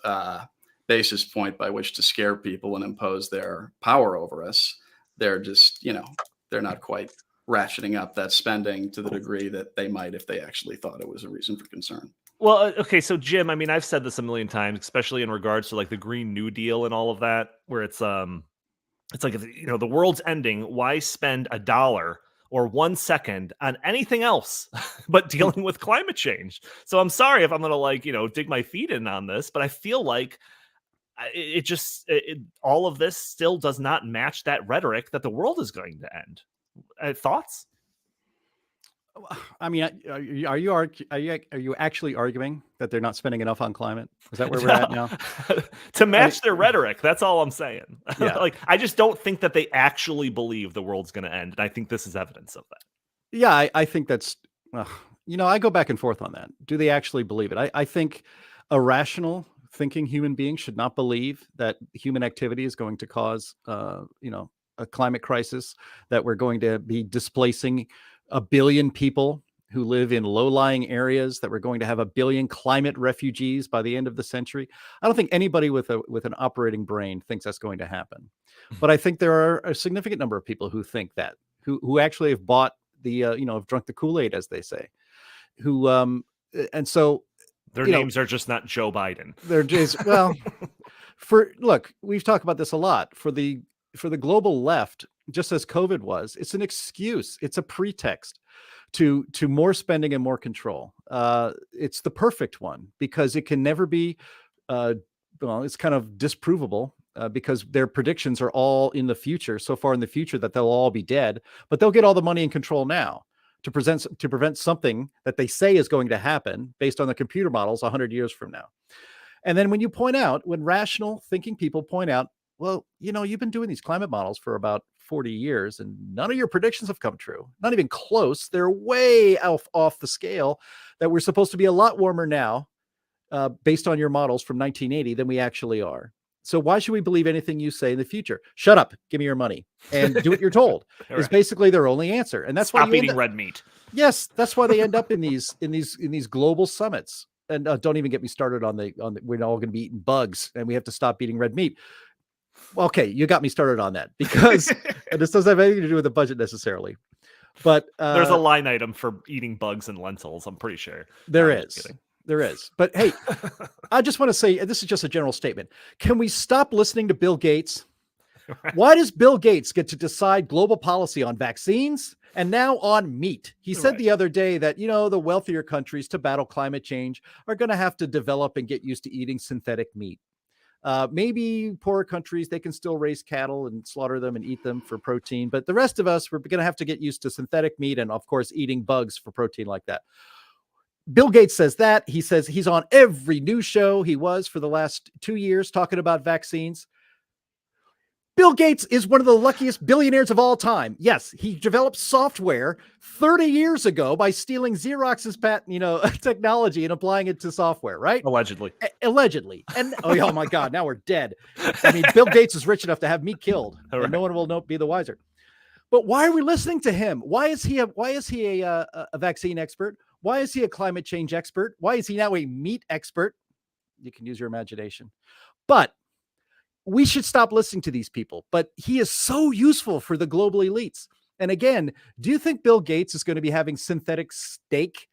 basis point by which to scare people and impose their power over us, they're just, they're not quite ratcheting up that spending to the degree that they might if they actually thought it was a reason for concern. Well, okay, so Jim, I mean, I've said this a million times, especially in regards to the Green New Deal and all of that, where it's like, if the world's ending, why spend $1 or 1 second on anything else but dealing with climate change? So I'm sorry if I'm going to dig my feet in on this, but I feel like all of this still does not match that rhetoric that the world is going to end. Thoughts? I mean, are you actually arguing that they're not spending enough on climate? Is that where we're at now? To match their rhetoric, that's all I'm saying. Yeah. I just don't think that they actually believe the world's going to end, and I think this is evidence of that. Yeah, I think that's, I go back and forth on that. Do they actually believe it? I think a rational thinking human beings should not believe that human activity is going to cause, a climate crisis, that we're going to be displacing 1 billion people who live in low-lying areas, that we're going to have 1 billion climate refugees by the end of the century. I don't think anybody with an operating brain thinks that's going to happen. But I think there are a significant number of people who think that, who actually have bought the, have drunk the Kool-Aid, as they say, who, and so their names are just not Joe Biden. They're just, well, look, we've talked about this a lot. For the global left, just as COVID was, it's an excuse. It's a pretext to more spending and more control. It's the perfect one because it can never be, it's kind of disprovable because their predictions are all in the future, so far in the future that they'll all be dead, but they'll get all the money and control now to prevent something that they say is going to happen based on the computer models 100 years from now. And then when rational thinking people point out, well, you've been doing these climate models for about 40 years and none of your predictions have come true. Not even close. They're way off the scale, that we're supposed to be a lot warmer now based on your models from 1980 than we actually are. So why should we believe anything you say in the future? Shut up, give me your money, and do what you're told. Right. Is basically their only answer, and that's Stop why eating red meat. Yes, that's why they end up in these global summits. And don't even get me started on the we're all going to be eating bugs, and we have to stop eating red meat. Well, okay, you got me started on that because and this doesn't have anything to do with the budget necessarily. But there's a line item for eating bugs and lentils. I'm pretty sure there is. There is. But hey, I just want to say, and this is just a general statement. Can we stop listening to Bill Gates? Right. Why does Bill Gates get to decide global policy on vaccines and now on meat? He said the other day that, the wealthier countries to battle climate change are going to have to develop and get used to eating synthetic meat. Maybe poorer countries, they can still raise cattle and slaughter them and eat them for protein. But the rest of us, we're going to have to get used to synthetic meat and, of course, eating bugs for protein like that. Bill Gates says that. He says he's on every news show he was for the last 2 years talking about vaccines. Bill Gates is one of the luckiest billionaires of all time. Yes, he developed software 30 years ago by stealing Xerox's patent, technology and applying it to software, right? Allegedly. Allegedly. And oh my God, now we're dead. I mean, Bill Gates is rich enough to have me killed, and no one will be the wiser. But why are we listening to him? Why is he a vaccine expert? Why is he a climate change expert? Why is he now a meat expert? You can use your imagination. But we should stop listening to these people. But he is so useful for the global elites. And again, do you think Bill Gates is going to be having synthetic steak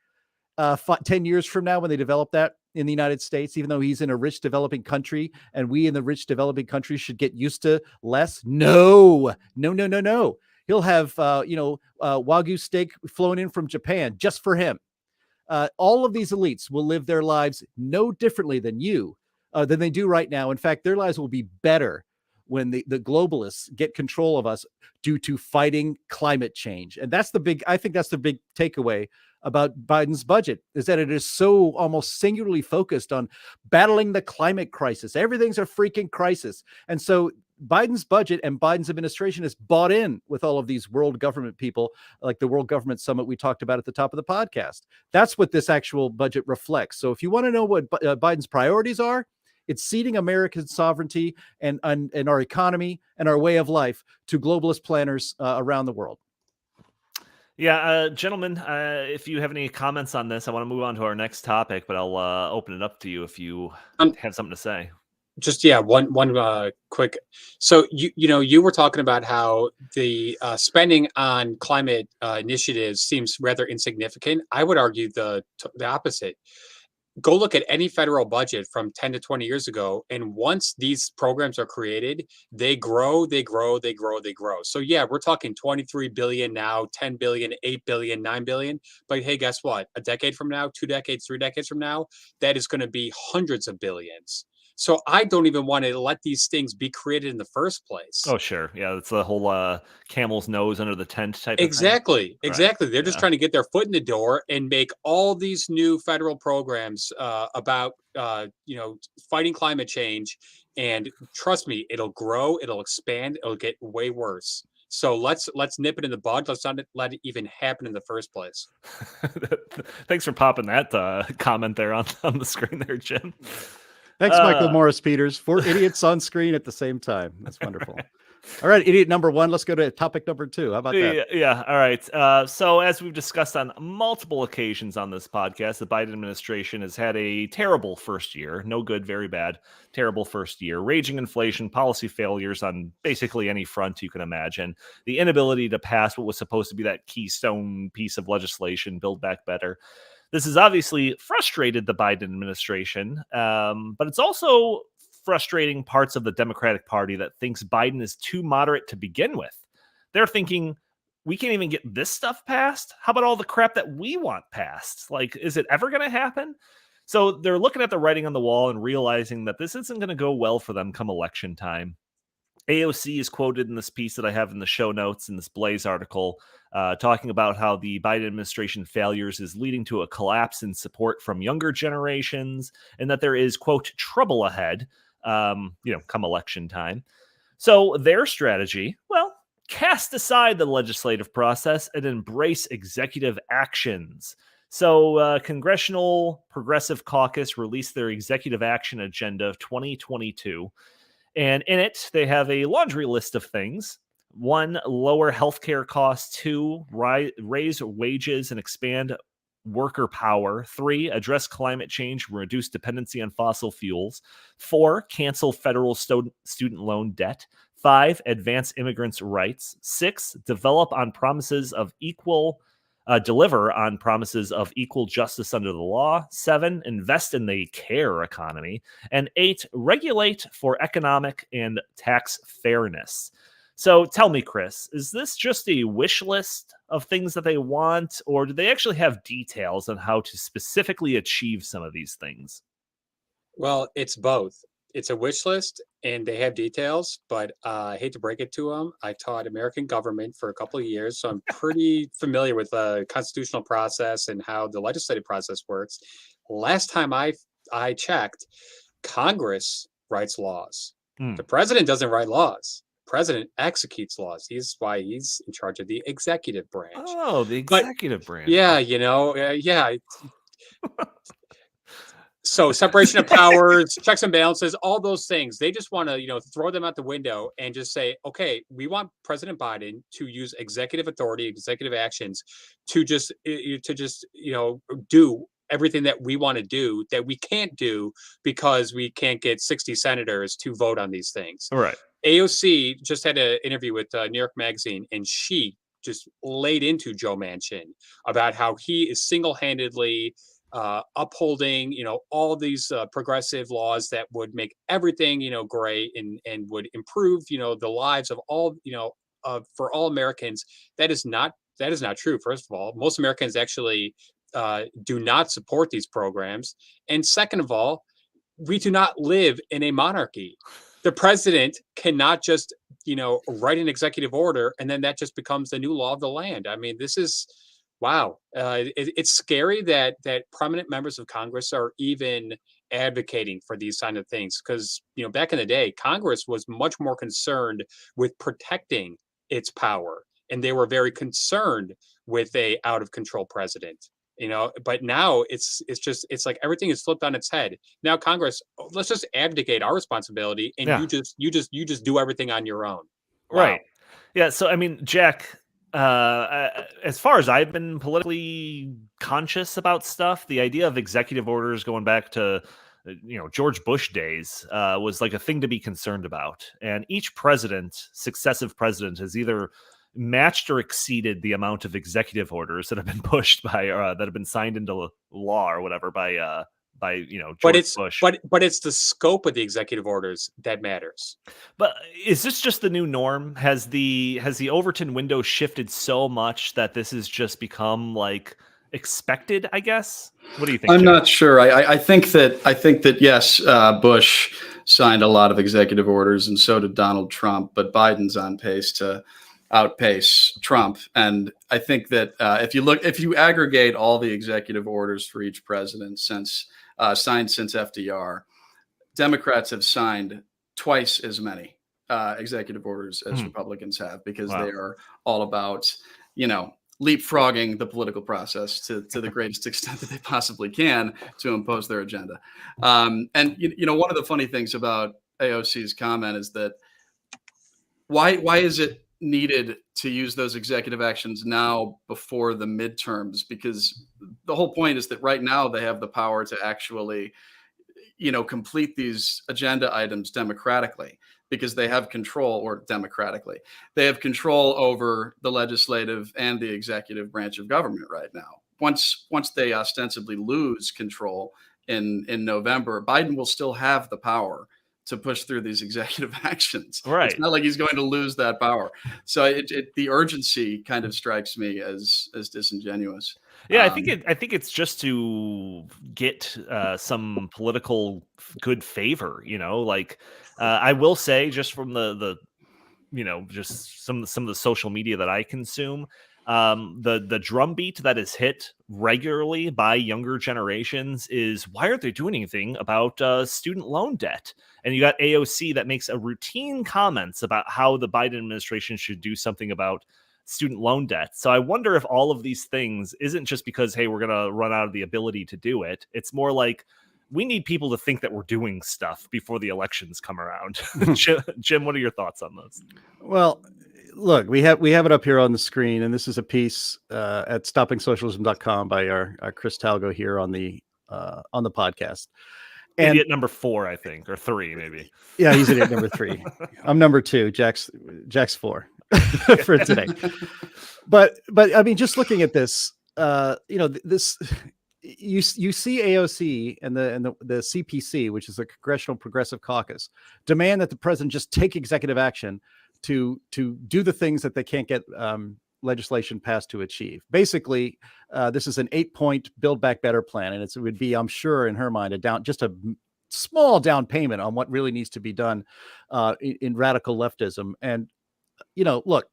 10 years from now when they develop that in the United States, even though he's in a rich developing country and we in the rich developing country should get used to less? No. He'll have, Wagyu steak flown in from Japan just for him. All of these elites will live their lives no differently than they do right now. In fact, their lives will be better when the globalists get control of us due to fighting climate change. And I think that's the big takeaway about Biden's budget, is that it is so almost singularly focused on battling the climate crisis. Everything's a freaking crisis. And so Biden's budget and Biden's administration is bought in with all of these world government people, like the World Government Summit we talked about at the top of the podcast. That's what this actual budget reflects. So if you want to know what Biden's priorities are, it's ceding American sovereignty and our economy and our way of life to globalist planners around the world. Yeah, gentlemen, if you have any comments on this, I want to move on to our next topic, but I'll open it up to you if you have something to say. Just one quick. So you were talking about how the spending on climate initiatives seems rather insignificant. I would argue the opposite. Go look at any federal budget from 10 to 20 years ago, and once these programs are created, they grow. So yeah, we're talking 23 billion now, 10 billion, 8 billion, 9 billion. But hey, guess what? A decade from now, 2 decades, 3 decades from now, that is going to be hundreds of billions. So I don't even want to let these things be created in the first place. Oh, sure. Yeah, it's the whole camel's nose under the tent type of thing. Exactly. Right. They're just trying to get their foot in the door and make all these new federal programs about fighting climate change. And trust me, it'll grow, it'll expand, it'll get way worse. So let's nip it in the bud. Let's not let it even happen in the first place. Thanks for popping that comment there on the screen there, Jim. Thanks, Michael Morris Peters. 4 idiots on screen at the same time. That's wonderful. All right, idiot number 1. Let's go to topic number 2. How about that? Yeah. All right. So as we've discussed on multiple occasions on this podcast, the Biden administration has had a terrible first year. No good, very bad. Terrible first year. Raging inflation, policy failures on basically any front you can imagine. The inability to pass what was supposed to be that keystone piece of legislation, Build Back Better. This has obviously frustrated the Biden administration, but it's also frustrating parts of the Democratic Party that thinks Biden is too moderate to begin with. They're thinking, we can't even get this stuff passed? How about all the crap that we want passed? Like, is it ever going to happen? So they're looking at the writing on the wall and realizing that this isn't going to go well for them come election time. AOC is quoted in this piece that I have in the show notes in this Blaze article, talking about how the Biden administration failures is leading to a collapse in support from younger generations, and that there is, quote, trouble ahead, come election time. So their strategy, well, cast aside the legislative process and embrace executive actions. So Congressional Progressive Caucus released their executive action agenda of 2022. And in it, they have a laundry list of things. 1, lower healthcare costs. 2, raise wages and expand worker power. 3, address climate change and reduce dependency on fossil fuels. 4, cancel federal student loan debt. 5, advance immigrants' rights. 6, deliver on promises of equal justice under the law. 7, invest in the care economy. And 8, regulate for economic and tax fairness. So tell me, Chris, is this just a wish list of things that they want, or do they actually have details on how to specifically achieve some of these things? Well, it's both. It's a wish list and they have details, but I hate to break it to them. I taught American government for a couple of years, so I'm pretty familiar with the constitutional process and how the legislative process works. Last time I checked, Congress writes laws. The president doesn't write laws. The president executes laws. He's why he's in charge of the executive branch. Oh, the executive branch. Yeah, yeah. So separation of powers, checks and balances, all those things, they just want to, throw them out the window and just say, okay, we want President Biden to use executive authority, executive actions to just do everything that we want to do that we can't do because we can't get 60 senators to vote on these things. All right. AOC just had an interview with New York Magazine, and she just laid into Joe Manchin about how he is single-handedly upholding, all these progressive laws that would make everything, great and would improve, the lives of all, for all Americans. That is not true. First of all, most Americans actually do not support these programs. And second of all, we do not live in a monarchy. The president cannot just, write an executive order and then that just becomes the new law of the land. I mean, this is, wow. It's scary that prominent members of Congress are even advocating for these kind of things because, back in the day, Congress was much more concerned with protecting its power. And they were very concerned with a out of control president. But now it's like everything is flipped on its head. Now Congress, let's just abdicate our responsibility and you just do everything on your own. Wow. Right. Yeah. So, I mean, Jack, as far as I've been politically conscious about stuff, the idea of executive orders going back to, George Bush days was like a thing to be concerned about. And each successive president has either matched or exceeded the amount of executive orders that have been pushed by that have been signed into law or whatever by George Bush. But it's the scope of the executive orders that matters. But is this just the new norm? Has the Overton window shifted so much that this has just become like expected, I guess? What do you think? I'm Jim? not sure. I think that yes, Bush signed a lot of executive orders and so did Donald Trump, but Biden's on pace to outpace Trump. And I think that if you aggregate all the executive orders for each president signed since FDR, Democrats have signed twice as many executive orders as Republicans have, because they are all about, leapfrogging the political process to the greatest extent that they possibly can to impose their agenda. And one of the funny things about AOC's comment is that why is it needed to use those executive actions now before the midterms? Because the whole point is that right now they have the power to actually, complete these agenda items democratically, because they have control, or democratically, they have control over the legislative and the executive branch of government right now. Once they ostensibly lose control in November, Biden will still have the power to push through these executive actions. Right. It's not like he's going to lose that power. So the urgency kind of strikes me as disingenuous. Yeah, I think it's just to get some political good favor. I will say, just from the just some of the social media that I consume, the drumbeat that is hit regularly by younger generations is, why aren't they doing anything about student loan debt? And you got AOC that makes a routine comments about how the Biden administration should do something about student loan debt. So I wonder if all of these things isn't just because, hey, we're going to run out of the ability to do it. It's more like, we need people to think that we're doing stuff before the elections come around. Jim, what are your thoughts on this? Well, look, we have it up here on the screen, and this is a piece at stoppingsocialism.com by our Chris Talgo here on the podcast. And idiot number 4, I think, or 3, maybe. Yeah, he's idiot number 3. I'm number 2. Jack's 4 for today. But I mean, just looking at this, this. You see AOC and the CPC, which is the Congressional Progressive Caucus, demand that the president just take executive action to do the things that they can't get legislation passed to achieve. Basically, this is an 8-point Build Back Better plan, and it would be, I'm sure, in her mind, just a small down payment on what really needs to be done in radical leftism. And look,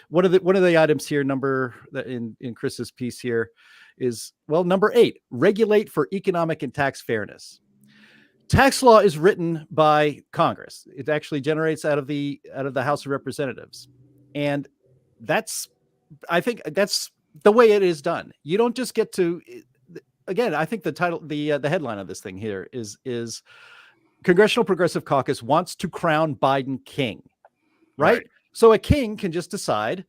one of the items here, in Chris's piece here, is, well, number 8, regulate for economic and tax fairness. Tax law is written by Congress. It actually generates out of the House of Representatives. And I think that's the way it is done. You don't just get to, again, I think the title, the headline of this thing here is Congressional Progressive Caucus wants to crown Biden king, right? So a king can just decide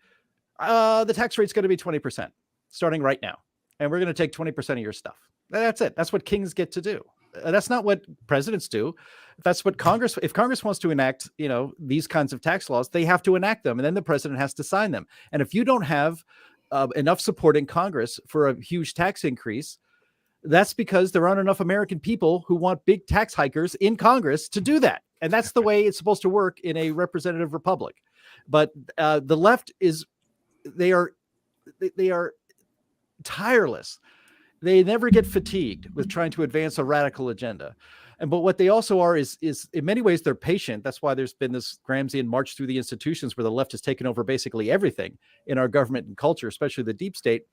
the tax rate's going to be 20% starting right now. And we're going to take 20% of your stuff. That's it. That's what kings get to do. That's not what presidents do. That's what Congress, if Congress wants to enact, these kinds of tax laws, they have to enact them. And then the president has to sign them. And if you don't have enough support in Congress for a huge tax increase, that's because there aren't enough American people who want big tax hikers in Congress to do that. And that's the way it's supposed to work in a representative republic. But the left they are tireless. They never get fatigued with trying to advance a radical agenda. But what they also are is in many ways they're patient. That's why there's been this Gramscian march through the institutions where the left has taken over basically everything in our government and culture, especially the deep state.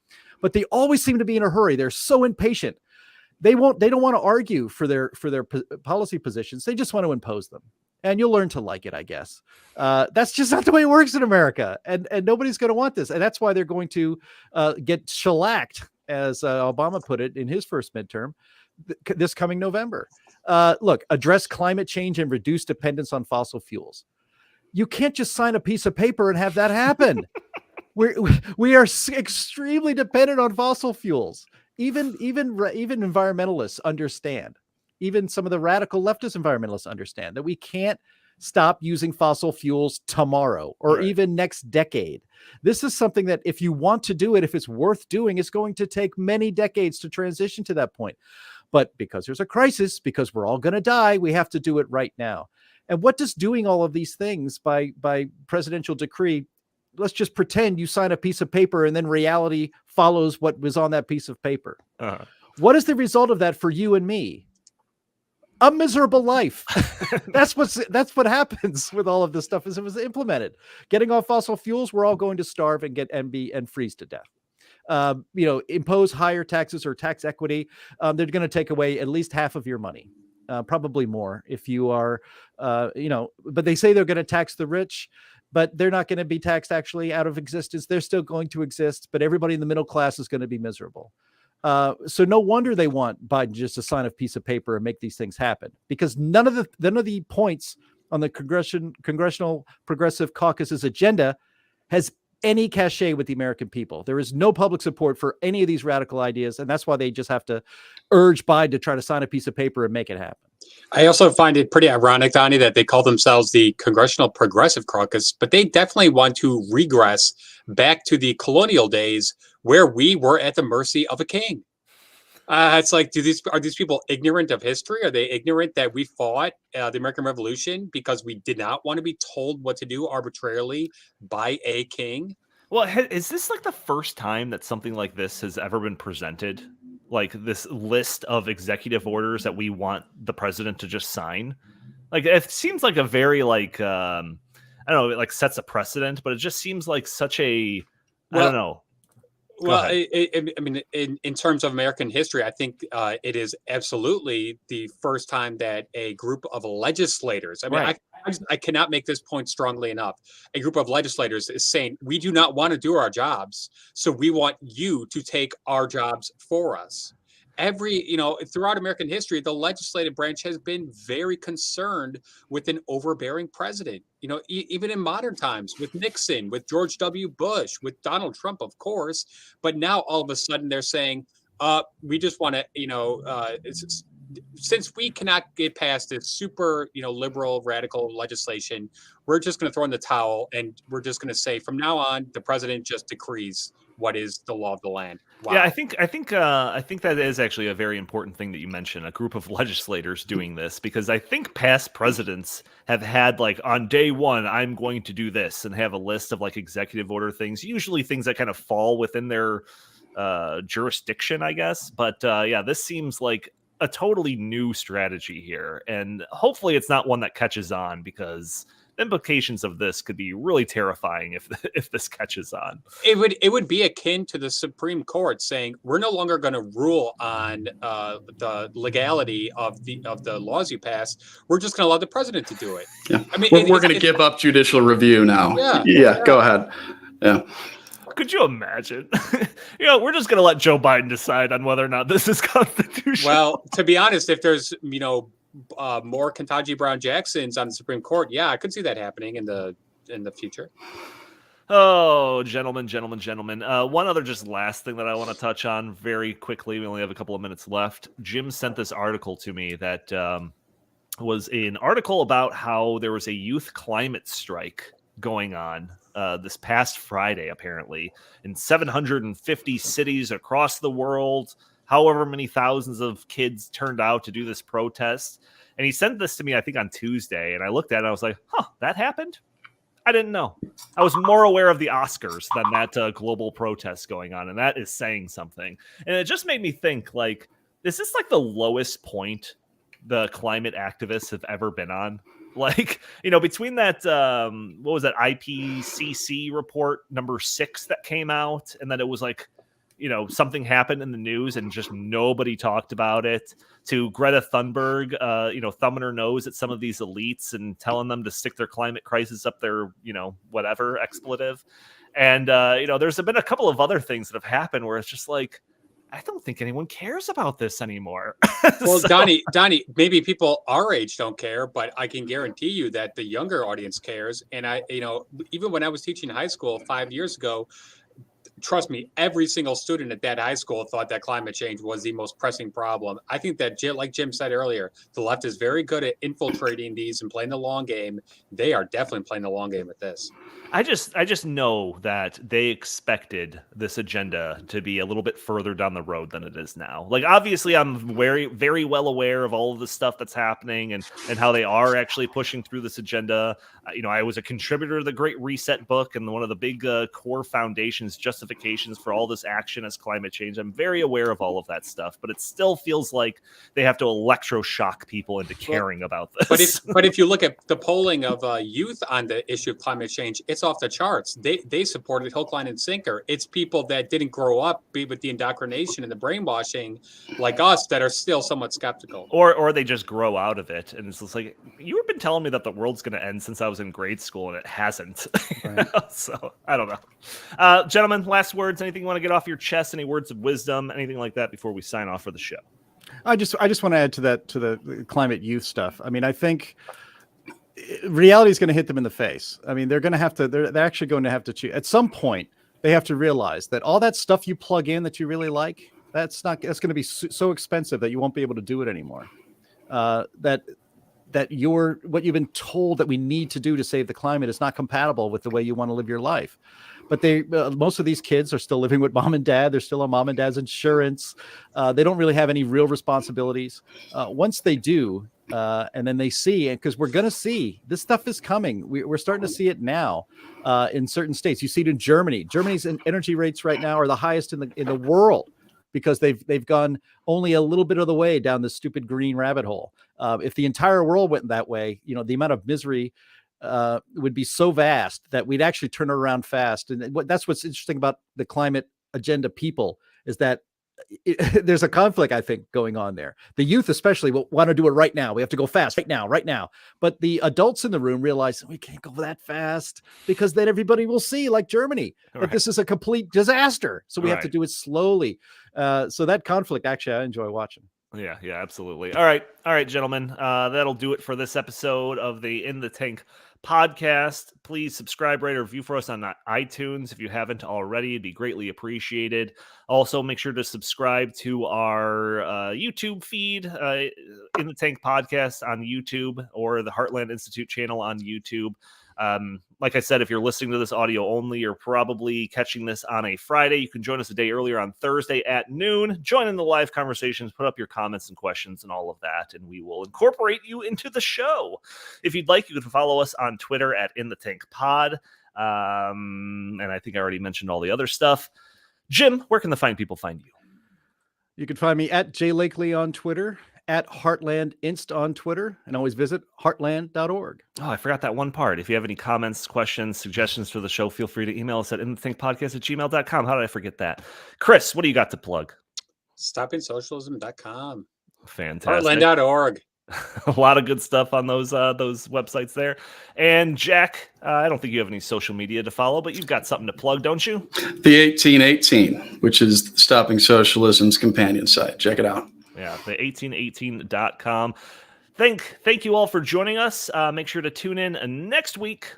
But they always seem to be in a hurry. They're so impatient. They don't want to argue for their policy positions. They just want to impose them. And you'll learn to like it, I guess. That's just not the way it works in America. And nobody's going to want this. And that's why they're going to get shellacked, as Obama put it in his first midterm, this coming November. Look, address climate change and reduce dependence on fossil fuels. You can't just sign a piece of paper and have that happen. We are extremely dependent on fossil fuels. Even environmentalists understand. Even some of the radical leftist environmentalists understand that we can't stop using fossil fuels tomorrow or even next decade. This is something that if you want to do it, if it's worth doing, it's going to take many decades to transition to that point. But because there's a crisis, because we're all going to die, we have to do it right now. And what does doing all of these things by presidential decree, let's just pretend you sign a piece of paper and then reality follows what was on that piece of paper. What is the result of that for you and me? A miserable life. That's what happens with all of this stuff as it was implemented. Getting off fossil fuels, we're all going to starve and freeze to death. Impose higher taxes or tax equity. They're going to take away at least half of your money, probably more if you are, but they say they're going to tax the rich. but they're not going to be taxed actually out of existence. They're still going to exist, but everybody in the middle class is going to be miserable. So no wonder they want Biden just to sign a piece of paper and make these things happen, because none of the points on the Congressional Progressive Caucus's agenda has any cachet with the American people. There is no public support for any of these radical ideas, and that's why they just have to urge Biden to try to sign a piece of paper and make it happen. I also find it pretty ironic, Donnie, that they call themselves the Congressional Progressive Caucus, but they definitely want to regress back to the colonial days where we were at the mercy of a king. It's like, are these people ignorant of history? Are they ignorant that we fought the American Revolution because we did not want to be told what to do arbitrarily by a king? Well, is this like the first time that something like this has ever been presented? Like this list of executive orders that we want the president to just sign? Like, it seems like a very like, I don't know, it like sets a precedent, but it just seems like such a, I don't know. Well, I mean, in terms of American history, I think it is absolutely the first time that a group of legislators, I mean, Right. I cannot make this point strongly enough. A group of legislators is saying, we do not want to do our jobs, so we want you to take our jobs for us. Throughout American history, the legislative branch has been very concerned with an overbearing president. Even in modern times with Nixon, with George W. Bush, with Donald Trump, of course. But now all of a sudden they're saying, we just want to, since we cannot get past this super, liberal, radical legislation, we're just going to throw in the towel, and we're just going to say from now on, the president just decrees what is the law of the land. Wow. Yeah, I think that is actually a very important thing that you mentioned, a group of legislators doing this, because I think past presidents have had like, on day one, I'm going to do this, and have a list of like executive order things, usually things that kind of fall within their jurisdiction, I guess. But yeah, this seems like a totally new strategy here, and hopefully it's not one that catches on, because the implications of this could be really terrifying if this catches on. It would be akin to the Supreme Court saying, we're no longer going to rule on the legality of the laws you pass. We're just going to allow the president to do it. Yeah. I mean, we're going to give up judicial review now. Yeah. Go ahead. Yeah. Could you imagine? We're just going to let Joe Biden decide on whether or not this is constitutional. Well, to be honest, if there's, more Ketanji Brown Jacksons on the Supreme Court, yeah, I could see that happening in the future. Oh, gentlemen. One other just last thing that I want to touch on very quickly. We only have a couple of minutes left. Jim sent this article to me that was an article about how there was a youth climate strike going on this past Friday, apparently, in 750 cities across the world. However many thousands of kids turned out to do this protest. And he sent this to me, I think, on Tuesday. And I looked at it and I was like, that happened? I didn't know. I was more aware of the Oscars than that global protest going on. And that is saying something. And it just made me think, like, is this like the lowest point the climate activists have ever been on? Like, between that, what was that, IPCC report number 6 that came out, and then it was like, something happened in the news and just nobody talked about it, to Greta Thunberg, thumbing her nose at some of these elites and telling them to stick their climate crisis up their, whatever expletive. And, there's been a couple of other things that have happened where it's just like, I don't think anyone cares about this anymore. Well, Donnie, maybe people our age don't care, but I can guarantee you that the younger audience cares. And even when I was teaching high school 5 years ago, trust me, every single student at that high school thought that climate change was the most pressing problem. I think that, like Jim said earlier, the left is very good at infiltrating these and playing the long game. They are definitely playing the long game with this. I just know that they expected this agenda to be a little bit further down the road than it is now. Like, obviously, I'm very, very well aware of all of the stuff that's happening and how they are actually pushing through this agenda. I was a contributor to the Great Reset book, and one of the big core foundations, justifications justifications for all this action as climate change. I'm very aware of all of that stuff, but it still feels like they have to electroshock people into caring about this. But if you look at the polling of youth on the issue of climate change, it's off the charts. They supported hook, line, and sinker. It's people that didn't grow up with the indoctrination and the brainwashing like us that are still somewhat skeptical. Or they just grow out of it. And it's just like, you've been telling me that the world's going to end since I was in grade school, and it hasn't. Right. So I don't know. Gentlemen, last words, anything you want to get off your chest? Any words of wisdom, anything like that before we sign off for the show? I just want to add to the climate youth stuff. I mean, I think reality is going to hit them in the face. I mean, they're actually going to have to choose. At some point, they have to realize that all that stuff you plug in that you really like, that's going to be so expensive that you won't be able to do it anymore. That what you've been told that we need to do to save the climate is not compatible with the way you want to live your life. But most of these kids are still living with mom and dad. They're still on mom and dad's insurance. They don't really have any real responsibilities. Once they do, and then they see, and because we're going to see this stuff is coming. We're starting to see it now in certain states. You see it in Germany. Germany's energy rates right now are the highest in the world, because they've gone only a little bit of the way down the stupid green rabbit hole. If the entire world went that way, the amount of misery would be so vast that we'd actually turn it around fast. And that's what's interesting about the climate agenda people, is that there's a conflict, I think, going on there. The youth especially will want to do it right now. We have to go fast right now. But the adults in the room realize we can't go that fast, because then everybody will see, like Germany, that this is a complete disaster. So we have to do it slowly. So that conflict, actually, I enjoy watching. Yeah, absolutely. All right, gentlemen. That'll do it for this episode of the In the Tank podcast. Please subscribe, rate, or review for us on iTunes if you haven't already. It'd be greatly appreciated. Also, make sure to subscribe to our YouTube feed, In the Tank podcast on YouTube, or the Heartland Institute channel on YouTube. Like I said, if you're listening to this audio only, you're probably catching this on a Friday. You can join us a day earlier on Thursday at noon. Join in the live conversations, put up your comments and questions and all of that, and we will incorporate you into the show. If you'd like, you can follow us on Twitter at In the Tank Pod. And I think I already mentioned all the other stuff. Jim, where can the fine people find you? You can find me at Jay Lakely on Twitter, at Heartland Inst on Twitter, and always visit heartland.org. Oh, I forgot that one part. If you have any comments, questions, suggestions for the show, feel free to email us at inthethinkpodcast@gmail.com. How did I forget that? Chris, what do you got to plug? StoppingSocialism.com. Fantastic. Heartland.org. A lot of good stuff on those websites there. And Jack, I don't think you have any social media to follow, but you've got something to plug, don't you? The 1818, which is Stopping Socialism's companion site. Check it out. Yeah, the 1818.com. Thank you all for joining us. Make sure to tune in next week